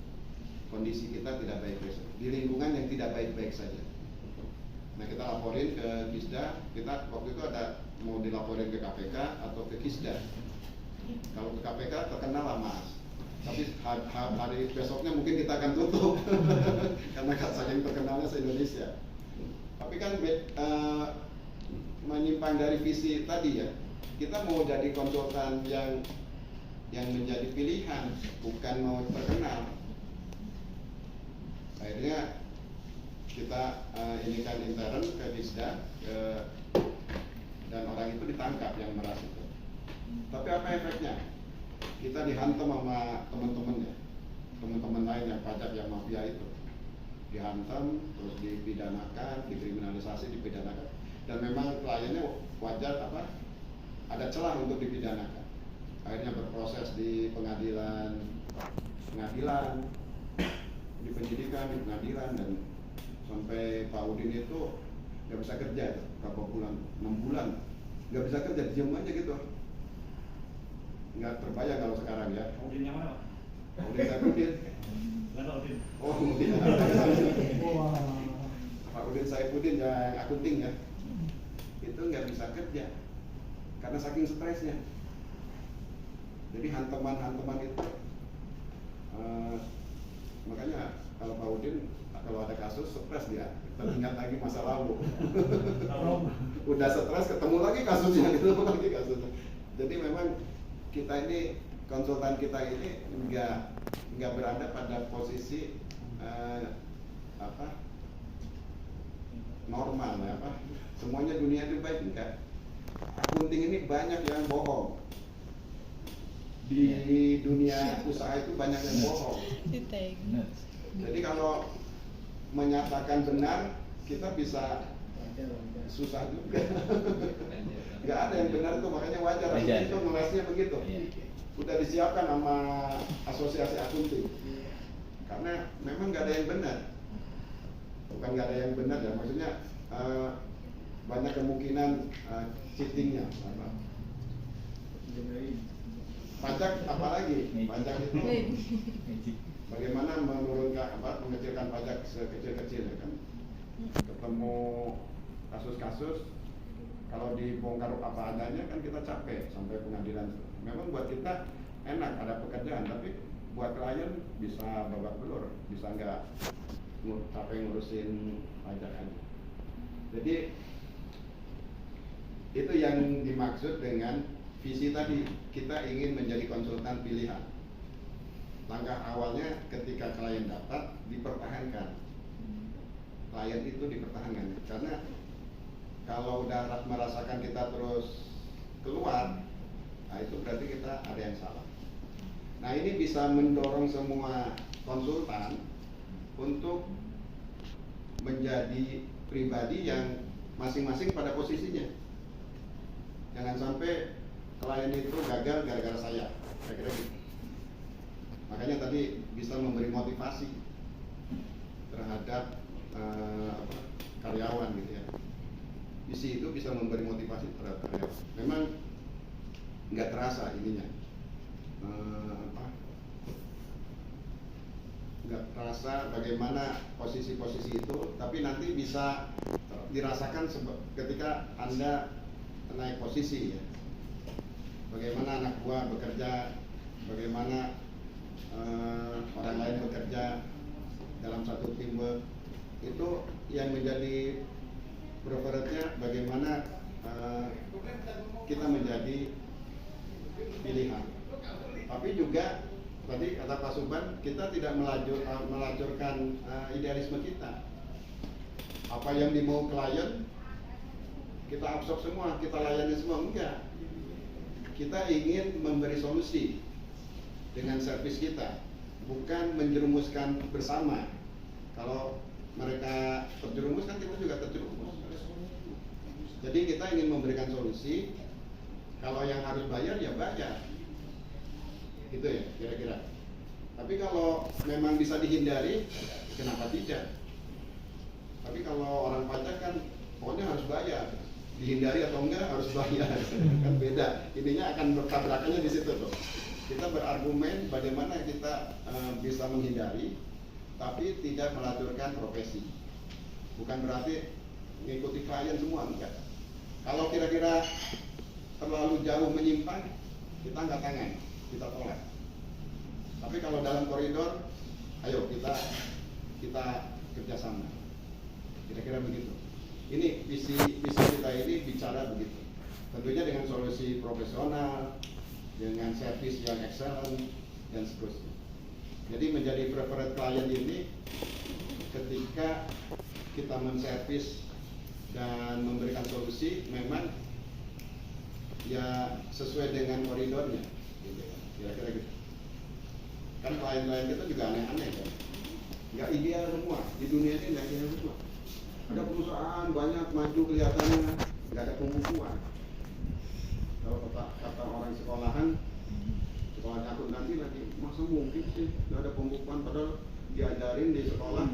Kondisi kita tidak baik-baik saja. Di lingkungan yang tidak baik-baik saja. Nah, kita laporin ke KISDA. Kita waktu itu ada mau dilaporin ke KPK atau ke KISDA. Kalau ke KPK terkenal lah Mas. Tapi hari besoknya mungkin kita akan tutup karena saking terkenalnya se-Indonesia. Tapi kan menyimpang dari visi tadi ya. Kita mau jadi konsultan yang menjadi pilihan, bukan mau terkenal. Akhirnya kita inikan intern ke KISDA dan orang itu ditangkap yang meras itu. Tapi apa efeknya? Kita dihantam sama teman-teman lain yang pajak yang mafia itu, dihantam, terus dipidanakan, dikriminalisasi, dipidanakan. Dan memang kliennya wajar ada celah untuk dipidanakan. Akhirnya berproses di pengadilan, di penyidikan, di pengadilan, dan sampai Pak Udin itu nggak bisa kerja, berapa bulan, 6 bulan nggak bisa kerja, diem aja gitu. Nggak terbayang kalau sekarang ya. Udin yang mana, Pak? Udin Saifuddin. Nggak tahu, Udin. Oh, Udin. Wah. Pak Udin Saifuddin yang akunting ya, itu nggak bisa kerja karena saking stresnya. Jadi hanteman itu, makanya kalau Pak Udin kalau ada kasus stres dia, teringat lagi masa lalu. Udah stres ketemu lagi kasusnya, Jadi memang kita ini, konsultan kita ini nggak berada pada posisi normal ya, semuanya dunia itu baik, enggak. Akunting ini banyak yang bohong. Di dunia usaha itu banyak yang bohong. Jadi kalau menyatakan benar, kita bisa susah juga. Nggak ada yang benar itu, makanya wajar. Itu ngelesnya begitu. Udah disiapkan sama asosiasi akunting. Karena memang nggak ada yang benar. Bukan nggak ada yang benar ya, maksudnya banyak kemungkinan cheatingnya. Pajak apalagi, pajak itu bagaimana menurunkan mengecilkan pajak sekecil-kecil ya kan. Ketemu kasus-kasus, kalau dibongkar apa adanya kan kita capek sampai pengadilan. Memang buat kita enak ada pekerjaan, tapi buat klien bisa babak belur, bisa nggak capek ngurusin pajak aja. Jadi itu yang dimaksud dengan visi tadi, kita ingin menjadi konsultan pilihan. Langkah awalnya ketika klien dapat, dipertahankan. Klien itu dipertahankan, karena kalau udah merasakan kita terus keluar, nah itu berarti kita ada yang salah. Nah ini bisa mendorong semua konsultan untuk menjadi pribadi yang masing-masing pada posisinya. Jangan sampai klien itu gagal gara-gara saya, kira-kira gitu. Makanya tadi bisa memberi motivasi terhadap karyawan gitu ya. Visi itu bisa memberi motivasi terhadap karyawan. Memang nggak terasa ininya, nggak terasa bagaimana posisi-posisi itu, tapi nanti bisa dirasakan ketika Anda naik posisi ya. Bagaimana anak buah bekerja, bagaimana orang lain bekerja dalam satu teamwork, itu yang menjadi preferensinya bagaimana kita menjadi pilihan. Tapi juga tadi kata Pak Subhan, kita tidak melacurkan idealisme kita. Apa yang dimau klien kita absorb semua, kita layani semua, enggak. Kita ingin memberi solusi dengan servis kita, bukan menjerumuskan bersama. Kalau mereka terjerumus kan kita juga terjerumus. Jadi kita ingin memberikan solusi. Kalau yang harus bayar ya bayar, gitu ya kira-kira. Tapi kalau memang bisa dihindari, kenapa tidak? Tapi kalau orang pajak kan pokoknya harus bayar, dihindari atau enggak harus bayar, kan beda. Ininya akan bertabrakannya di situ tuh. Kita berargumen bagaimana kita bisa menghindari, tapi tidak melacurkan profesi. Bukan berarti mengikuti klien semua, enggak. Kalau kira-kira terlalu jauh menyimpang, kita angkat tangan, kita tolak. Tapi kalau dalam koridor, ayo kita kerjasama. Kira-kira begitu. Ini visi kita ini bicara begitu. Tentunya dengan solusi profesional, dengan servis yang excellent dan seterusnya. Jadi menjadi preferred klien ini ketika kita menservis dan memberikan solusi memang ya sesuai dengan koridornya, gitu. Kira-kira gitu. Kan klien-klien kita juga aneh-aneh kan, nggak ideal semua di dunia ini, nggak ideal semua. Ada perusahaan banyak maju kelihatannya, nggak ada pembukuan. Kalau kata orang sekolahan, sekolahnya akuntansi lagi, masa mungkin sih nggak ada pembukuan, padahal diajarin di sekolah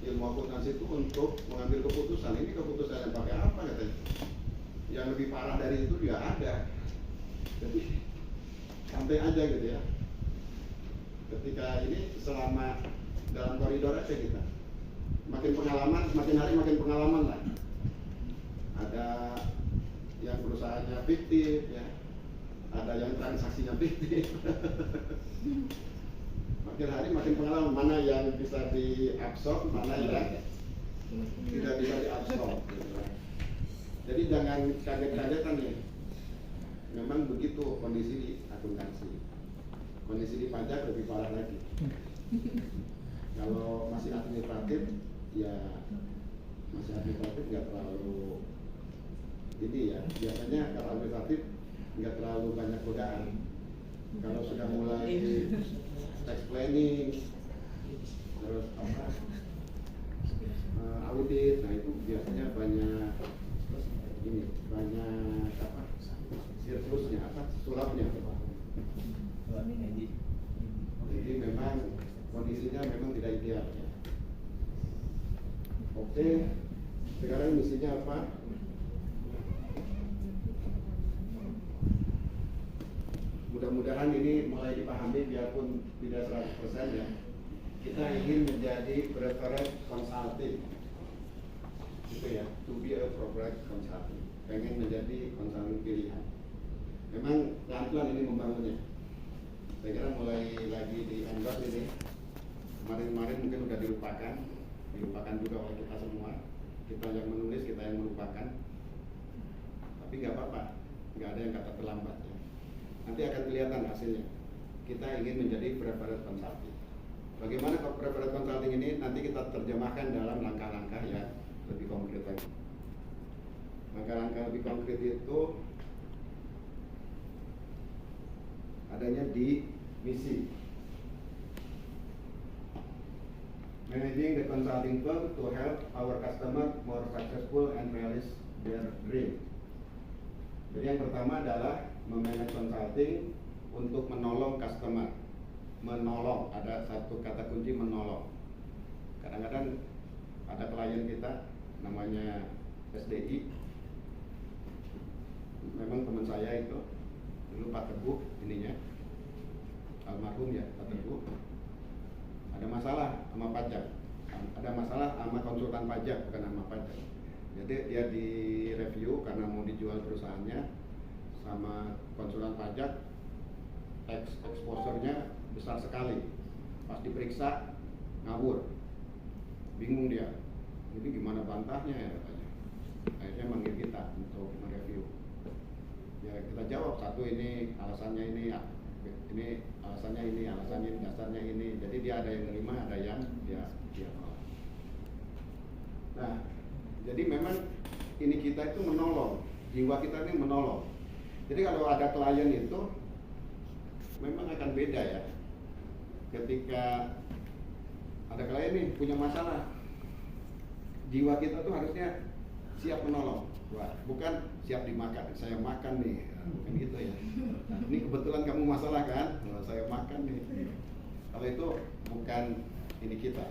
ilmu akuntansi itu untuk mengambil keputusan. Ini keputusan yang pakai apa katanya? Yang lebih parah dari itu juga ada. Jadi santai aja gitu ya. Ketika ini selama dalam koridor aja kita, makin pengalaman, makin hari makin pengalaman lah. Ada yang perusahaannya fiktif ya, ada yang transaksinya fiktif. Makin hari makin pengalaman, mana yang bisa diabsorb, mana yang tidak bisa diabsorb gitu. Jadi jangan kaget-kagetan ya. Memang begitu kondisi di akuntansi. Kondisi di pajak lebih parah lagi. Kalau masih administratif, ya masih administratif nggak terlalu ini ya. Biasanya kalau administratif nggak terlalu banyak godaan. Kalau sudah mulai tax planning, terus apa, audit, nah itu biasanya banyak ini, banyak apa, sirkusnya apa, sulapnya. Jadi memang kondisinya memang tidak ideal ya. Oke, sekarang misinya apa? Mudah-mudahan ini mulai dipahami biarpun tidak 100% ya. Kita ingin menjadi preferred consulting, gitu ya, to be a preferred consulting. Pengen menjadi konsultan pilihan. Memang pelan-pelan ini membangunnya. Saya kira mulai lagi di endorse ini. Kemarin-kemarin mungkin sudah dilupakan juga oleh kita semua. Kita yang menulis, kita yang melupakan. Tapi nggak apa-apa, nggak ada yang kata terlambat ya. Nanti akan kelihatan hasilnya. Kita ingin menjadi preferred consulting. Bagaimana preferred consulting ini nanti kita terjemahkan dalam langkah-langkah yang lebih konkret lagi. Langkah-langkah lebih konkret itu adanya di misi. Managing the consulting firm to help our customer more successful and realize their dream. Jadi yang pertama adalah memanage consulting untuk menolong customer. Menolong, ada satu kata kunci menolong. Kadang-kadang ada klien kita namanya SDI. Memang teman saya itu dulu Pak Teguh ininya, almarhum ya Pak Teguh, ada masalah sama pajak, ada masalah sama konsultan pajak, bukan sama pajak. Jadi dia di review karena mau dijual perusahaannya sama konsultan pajak, exposure-nya besar sekali. Pas diperiksa ngawur, bingung dia, ini gimana bantahnya ya katanya. Akhirnya manggil kita untuk mereview. Ya kita jawab, satu ini alasannya ini alasannya ini, alasannya ini, dasarnya ini. Jadi dia ada yang menerima, ada yang dia tolak. Nah, jadi memang ini kita itu menolong, jiwa kita ini menolong. Jadi kalau ada klien itu memang akan beda ya. Ketika ada klien nih punya masalah, jiwa kita tuh harusnya siap menolong. Wah, bukan siap dimakan, saya makan nih, bukan gitu ya. Nah, ini kebetulan kamu masalah kan, nah, saya makan nih. Kalau itu bukan ini kita.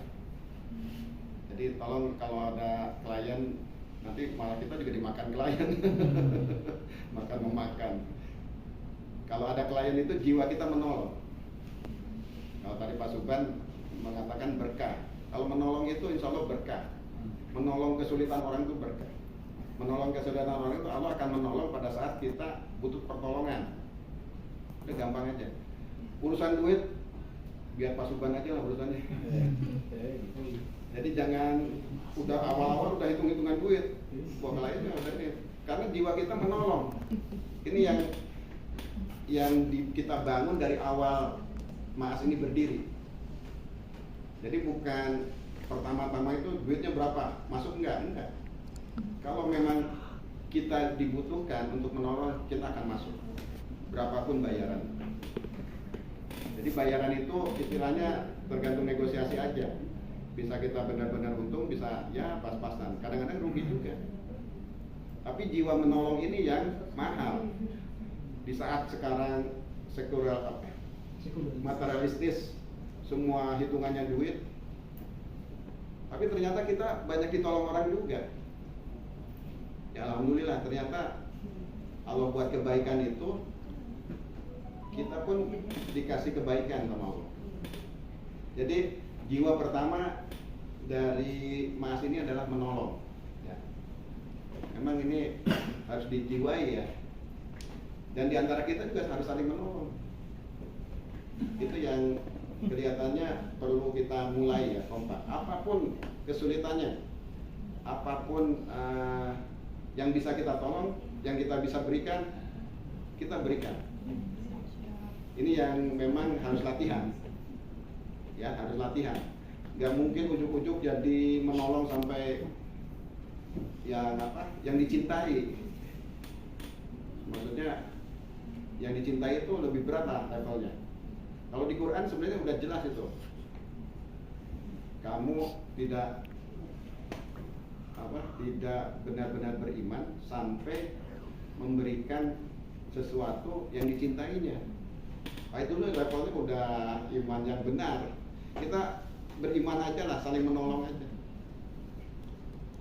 Jadi tolong kalau ada klien, nanti malah kita juga dimakan klien. Makan memakan. Kalau ada klien itu jiwa kita menolong. Kalau tadi Pak Subhan mengatakan berkah. Kalau menolong itu insya Allah berkah. Menolong kesulitan orang itu berkah. Menolong kesulitan orang itu Allah akan menolong pada saat kita butuh pertolongan. Udah gampang aja. Urusan duit biar Pak Subhan aja lah urusannya. Jadi jangan udah awal-awal udah hitung-hitungan duit. Buat lainnya udah ini. Karena jiwa kita menolong. Ini yang kita bangun dari awal Maas ini berdiri. Jadi bukan pertama-tama itu duitnya berapa, masuk enggak. Kalau memang kita dibutuhkan untuk menolong, kita akan masuk berapapun bayaran. Jadi bayaran itu istilahnya tergantung negosiasi aja. Bisa kita benar-benar untung, bisa ya pas-pasan. Kadang-kadang rugi juga. Tapi jiwa menolong ini yang mahal. di saat sekarang sekuler materialistis, semua hitungannya duit, tapi ternyata kita banyak ditolong orang juga. Ya alhamdulillah, ternyata Allah buat kebaikan itu, kita pun dikasih kebaikan sama Allah. Jadi jiwa pertama dari Mas ini adalah menolong ya. Memang ini harus dijiwai ya. Dan diantara kita juga harus saling menolong. Itu yang kelihatannya perlu kita mulai ya, kompak. Apapun kesulitannya, apapun yang bisa kita tolong, yang kita bisa berikan, kita berikan. Ini yang memang harus latihan. Ya, harus latihan. Gak mungkin ujuk-ujuk jadi menolong sampai yang apa? Yang dicintai. Maksudnya yang dicintai itu lebih berat lah levelnya. Kalau di Quran sebenarnya udah jelas itu. Kamu tidak benar-benar beriman sampai memberikan sesuatu yang dicintainya. Nah, itu levelnya udah iman yang benar. Kita beriman aja lah, saling menolong aja.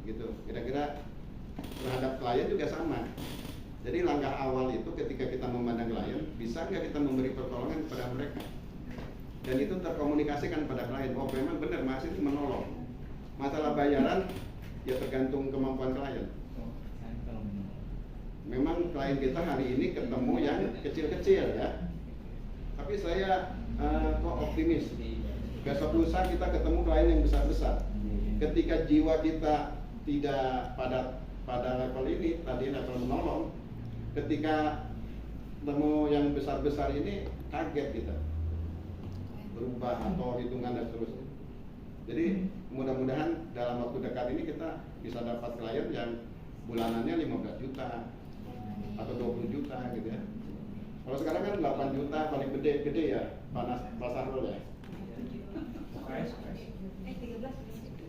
Gitu. Kira-kira terhadap klien juga sama. Jadi langkah awal itu ketika kita memandang klien, bisa nggak kita memberi pertolongan kepada mereka? Dan itu terkomunikasikan pada klien. Oh memang benar, Mas ini menolong. Masalah bayaran ya tergantung kemampuan klien. Memang klien kita hari ini ketemu yang kecil-kecil ya. Tapi saya kok optimis. Besok lusa kita ketemu klien yang besar-besar. Ketika jiwa kita tidak pada level ini, tadi level menolong, ketika ketemu yang besar-besar ini kaget kita, berubah atau hitungan dan seterusnya. Jadi mudah-mudahan dalam waktu dekat ini kita bisa dapat klien yang bulanannya 15 juta atau 20 juta gitu ya. Kalau sekarang kan 8 juta paling gede ya, Pak Sahrul ya.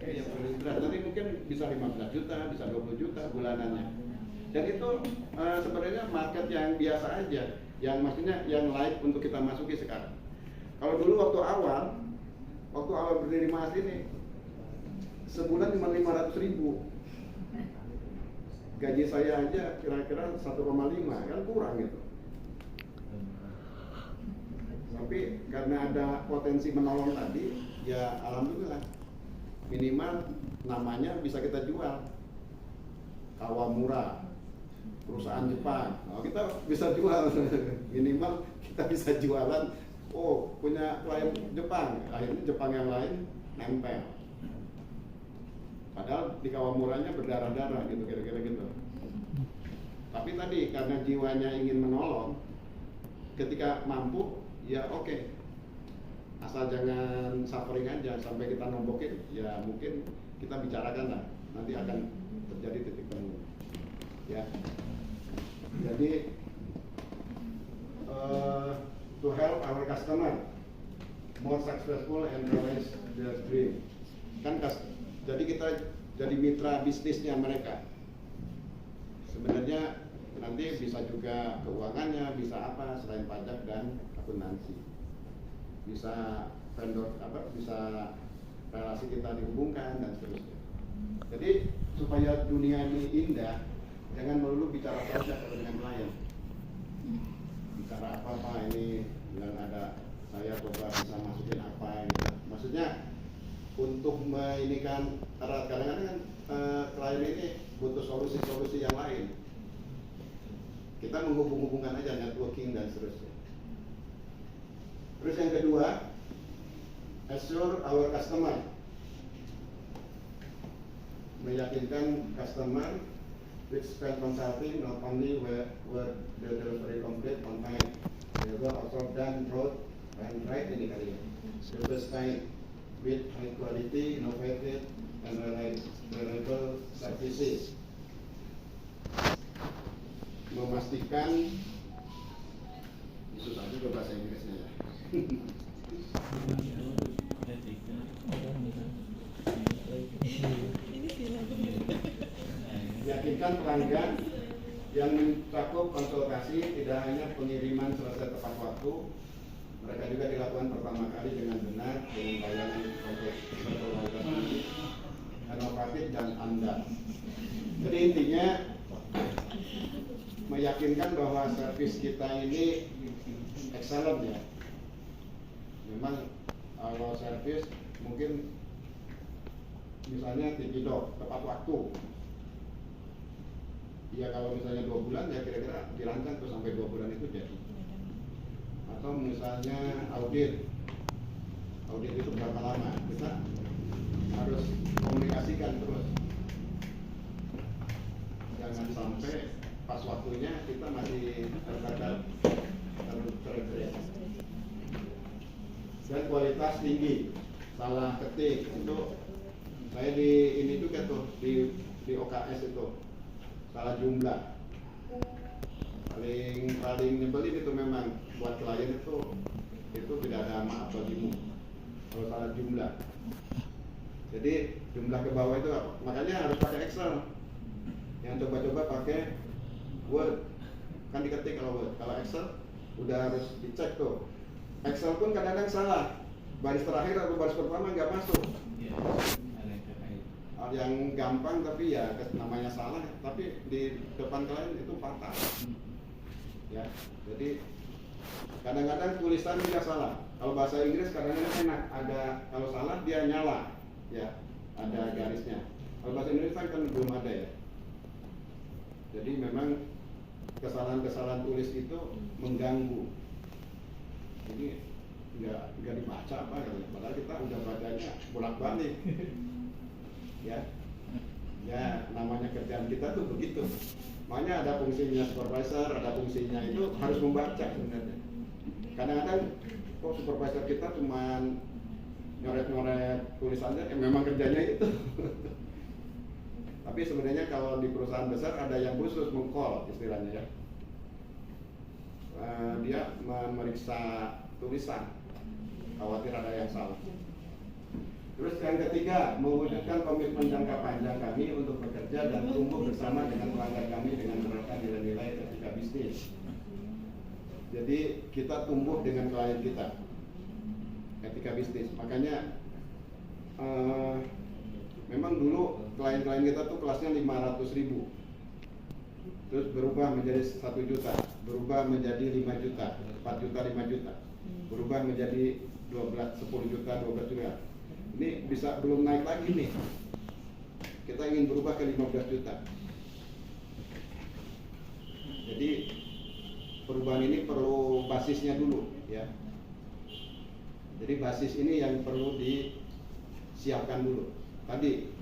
Yang paling berat, nanti mungkin bisa 15 juta, bisa 20 juta bulanannya. Dan itu sebenarnya market yang biasa aja, yang maksudnya yang lain untuk kita masuki sekarang. Kalau dulu waktu awal berdiri Mas ini, sebulan cuma 500.000. Gaji saya aja kira-kira 1,5, kan kurang gitu. Tapi karena ada potensi menolong tadi, ya alhamdulillah. Minimal namanya bisa kita jual. Kawamura, perusahaan Jepang. Nah, kita bisa jual. Minimal kita bisa jualan. Oh, punya klien Jepang. Akhirnya Jepang yang lain nempel. Padahal di Kawamuranya berdarah-darah gitu, kira-kira gitu. Tapi tadi karena jiwanya ingin menolong, ketika mampu, ya oke. Asal jangan suffering aja sampai kita nombokin, ya mungkin kita bicarakan lah. Nanti akan terjadi titik temu. Ya. Jadi to help our customer more successful and realize their dream. Kan jadi kita jadi mitra bisnisnya mereka. Sebenarnya nanti bisa juga keuangannya, bisa apa selain pajak dan akuntansi. Bisa vendor bisa relasi kita dihubungkan dan seterusnya. Jadi supaya dunia ini indah, jangan melulu bicara saja dengan klien. Bicara apa ini bilang ada saya coba bisa masukin apa gitu. Maksudnya untuk meinikan kadang-kadang kan klien ini butuh solusi-solusi yang lain. Kita menghubung-hubungkan aja, networking dan seterusnya. Terus yang kedua, assure our customer, meyakinkan customer with spend consulting not only where the delivery complete on time, they will also done road and right ini kali ya. Service time with high quality, innovative and reliable services. Memastikan, susah juga bahasa Inggrisnya ya. Yakinkan pelanggan yang mencakup konsultasi tidak hanya pengiriman selesai tepat waktu, mereka juga dilakukan pertama kali dengan benar dengan layanan konsultasi inovatif dan andal. Jadi intinya meyakinkan bahwa servis kita ini excellent ya. Memang kalau servis mungkin misalnya Tipidok tepat waktu. Ya kalau misalnya 2 bulan ya kira-kira dirancang tuh sampai 2 bulan itu jadi. Atau misalnya audit itu berapa lama? Kita harus komunikasikan terus. Jangan sampai pas waktunya kita masih terkadang terus. Dan kualitas tinggi, salah ketik itu saya di ini juga tuh di OKS itu salah jumlah paling nyebelin itu memang buat klien itu tidak ada maaf bagimu kalau salah jumlah. Jadi jumlah ke bawah itu apa? Makanya harus pakai Excel. Yang coba-coba pakai Word kan diketik kalau Excel udah harus dicek tuh. Excel pun kadang-kadang salah, baris terakhir atau baris pertama nggak masuk. Yang gampang tapi ya namanya salah, tapi di depan klien itu fatal. Ya, jadi kadang-kadang tulisan juga salah. Kalau bahasa Inggris kadang-kadang enak, ada kalau salah dia nyala, ya ada garisnya. Kalau bahasa Indonesia kan belum ada ya. Jadi memang kesalahan-kesalahan tulis itu mengganggu. Jadi nggak dibaca apa gitu. Padahal kita udah bacanya bolak-balik. Ya namanya kerjaan kita tuh begitu. Makanya ada fungsinya supervisor, ada fungsinya itu harus membaca sebenarnya. Kadang-kadang kok supervisor kita cuma nyoret-nyoret tulisannya, memang kerjanya itu. Tapi sebenarnya kalau di perusahaan besar ada yang khusus meng-call istilahnya ya. Dia memeriksa tulisan, khawatir ada yang salah. Terus yang ketiga, mewujudkan komitmen jangka panjang kami untuk bekerja dan tumbuh bersama dengan pelanggan kami dengan menerapkan nilai-nilai etika bisnis. Jadi kita tumbuh dengan klien kita, etika bisnis. Makanya memang dulu klien-klien kita tuh kelasnya 500.000, terus berubah menjadi 1 juta, berubah menjadi 5 juta, 4 juta, 5 juta, berubah menjadi 10 juta, 12 juta. Ini bisa belum naik lagi nih. Kita ingin berubah ke 15 juta. Jadi perubahan ini perlu basisnya dulu ya. Jadi basis ini yang perlu disiapkan dulu. Tadi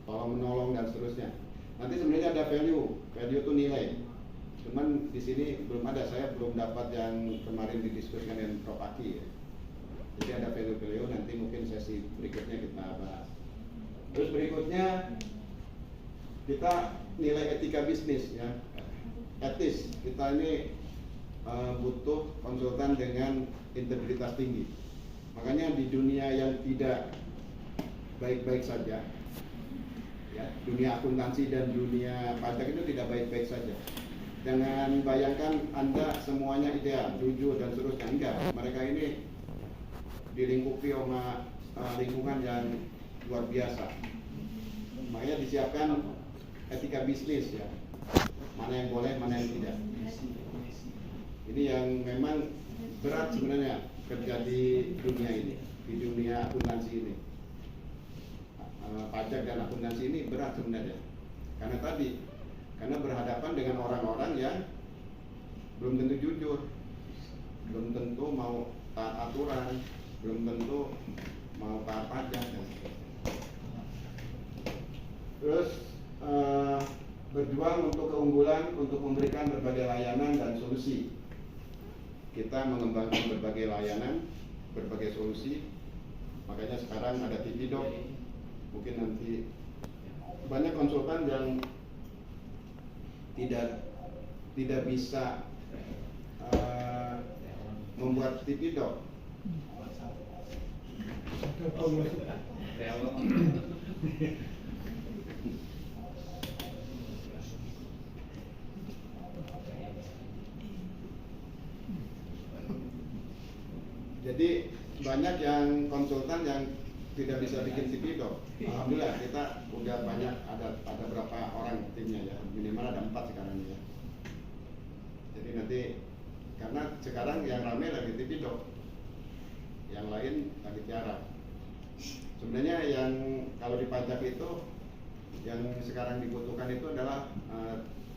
tolong menolong dan seterusnya. Nanti sebenarnya ada value itu nilai. Cuman di sini belum ada, saya belum dapat yang kemarin didiskusikan dengan Prof. Aki ya. Jadi ada value nanti mungkin sesi berikutnya kita bahas. Terus berikutnya kita nilai etika bisnis ya, etis. Kita ini butuh konsultan dengan integritas tinggi. Makanya di dunia yang tidak baik-baik saja, ya, dunia akuntansi dan dunia pajak itu tidak baik-baik saja. Jangan bayangkan Anda semuanya ideal, jujur dan seterusnya. Enggak, mereka ini dilingkupi sama lingkungan yang luar biasa. Makanya disiapkan etika bisnis ya. Mana yang boleh, mana yang tidak. Ini yang memang berat sebenarnya kerja di dunia ini, di dunia akuntansi ini. Pajak dan akuntansi ini berat sebenarnya. Karena berhadapan dengan orang-orang yang belum tentu jujur, belum tentu mau taat aturan, belum tentu mau taat pajak dan sebagainya. Terus berjuang untuk keunggulan, untuk memberikan berbagai layanan dan solusi. Kita mengembangkan berbagai layanan, berbagai solusi. Makanya sekarang ada Tipidok. Mungkin nanti banyak konsultan yang tidak bisa membuat Tipidok. Jadi banyak yang konsultan yang tidak bisa bikin TV dok. Alhamdulillah kita udah banyak, ada berapa orang timnya ya, minimal ada 4 sekarang ya. Jadi nanti karena sekarang yang ramai lagi TV dok, yang lain lagi tiarap. Sebenarnya yang kalau di pajak itu yang sekarang dibutuhkan itu adalah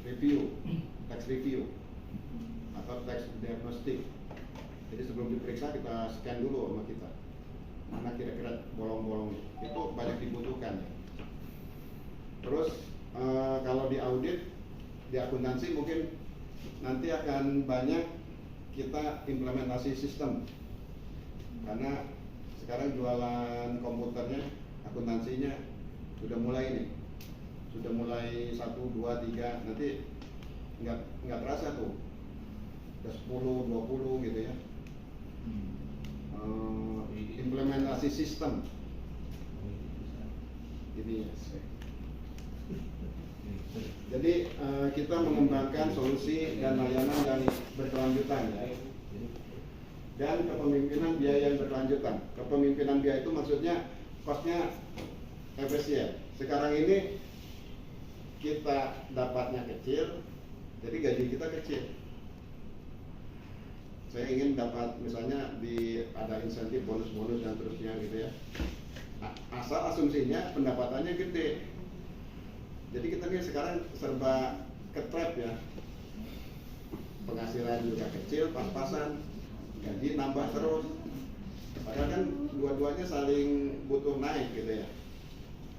review, tax review atau tax diagnostic. Jadi sebelum diperiksa kita scan dulu sama kita, mana kira-kira bolong-bolong itu banyak dibutuhkan. Terus kalau di audit, di akuntansi mungkin nanti akan banyak kita implementasi sistem, karena sekarang jualan komputernya, akuntansinya sudah mulai nih, sudah mulai 1, 2, 3, nanti nggak terasa tuh, udah 10, 20 gitu ya. Implementasi sistem ini ya. Jadi kita mengembangkan solusi dan layanan yang berkelanjutan ya. Dan kepemimpinan biaya yang berkelanjutan. Kepemimpinan biaya itu maksudnya costnya efisien. Sekarang ini kita dapatnya kecil, jadi gaji kita kecil. Saya ingin dapat misalnya ada insentif, bonus-bonus dan terusnya gitu ya. Asal asumsinya pendapatannya gede. Jadi kita nih sekarang serba ketrap ya. Penghasilan juga kecil, pas-pasan, gaji nambah terus. Padahal kan dua-duanya saling butuh naik gitu ya.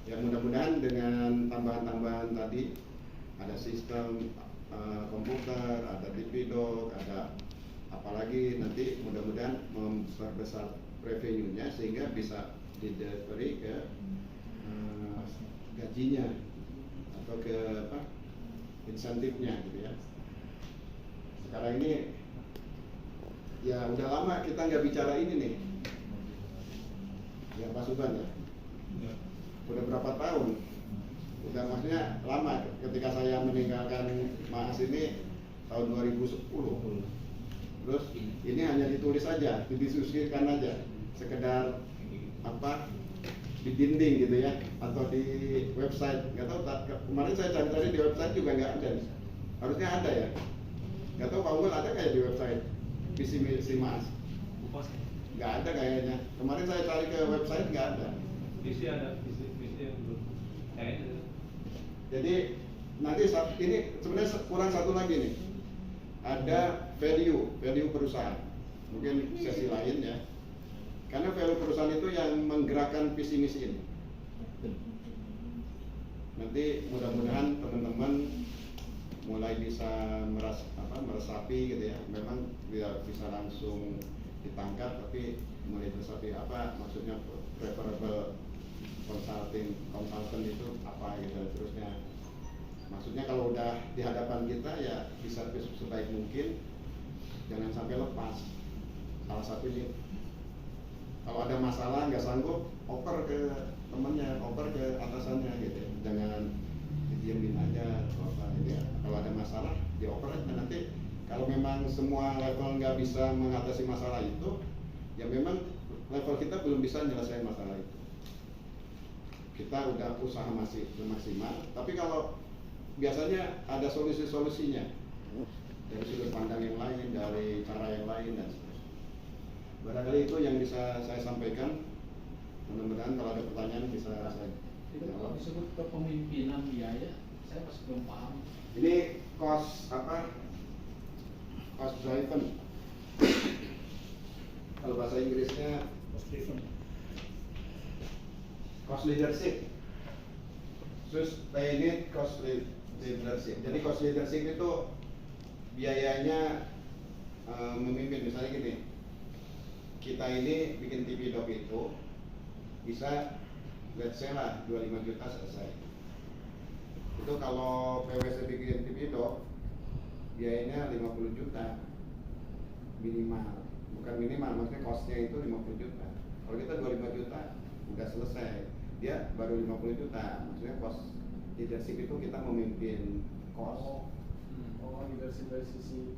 Ya mudah-mudahan dengan tambahan-tambahan tadi, ada sistem komputer, ada TV doc, ada apalagi nanti mudah-mudahan memperbesar revenue-nya sehingga bisa di-delivery ke gajinya atau ke insentifnya gitu ya. Sekarang ini ya udah lama kita nggak bicara ini nih ya Pak Subhan ya, udah berapa tahun, udah maksudnya lama. Ketika saya meninggalkan Maas ini tahun 2010, terus ini hanya ditulis aja, didiskusikan aja, sekedar di dinding gitu ya, atau di website. Nggak tahu, kemarin saya cari-cari di website juga nggak ada. Harusnya ada ya. Nggak tahu Pak Unggul ada kayak di website visi misi Maas? Nggak ada kayaknya. Kemarin saya cari ke website nggak ada. Visi ada, visi yang belum. Kayaknya. Jadi nanti ini sebenarnya kurang satu lagi nih. Ada value perusahaan. Mungkin sesi lain ya. Karena value perusahaan itu yang menggerakkan visi misi ini. Nanti mudah-mudahan teman-teman mulai bisa meresapi gitu ya. Memang tidak bisa langsung ditangkap, tapi mulai meresapi maksudnya preferable consultant itu apa gitu dan terusnya. Maksudnya kalau udah di hadapan kita ya bisa sebaik mungkin, jangan sampai lepas. Salah satunya kalau ada masalah nggak sanggup, oper ke temennya, oper ke atasannya gitu. Jangan didiemin aja atau apa gitu ya. Kalau ada masalah dioper aja. Nanti kalau memang semua level nggak bisa mengatasi masalah itu, ya memang level kita belum bisa menyelesaikan masalah itu. Kita udah usaha masih maksimal, tapi kalau biasanya ada solusi-solusinya dari sudut pandang yang lain, dari cara yang lain dan seterusnya. Barangkali itu yang bisa saya sampaikan. Mudah-mudahan kalau ada pertanyaan bisa saya Itu kalau disebut kepemimpinan biaya, saya masih belum paham. Ini cost driven. Kalau bahasa Inggrisnya cost leadership. Sustained cost leadership. Jadi cost leadership itu biayanya memimpin. Misalnya gini, kita ini bikin TV doc itu bisa let's say lah 25 juta selesai. Itu kalau PwC bikin TV doc biayanya 50 juta minimal, bukan minimal, maksudnya costnya itu 50 juta. Kalau kita 25 juta udah selesai, dia baru 50 juta. Maksudnya cost leadership itu kita memimpin cost. Leadership dari sisi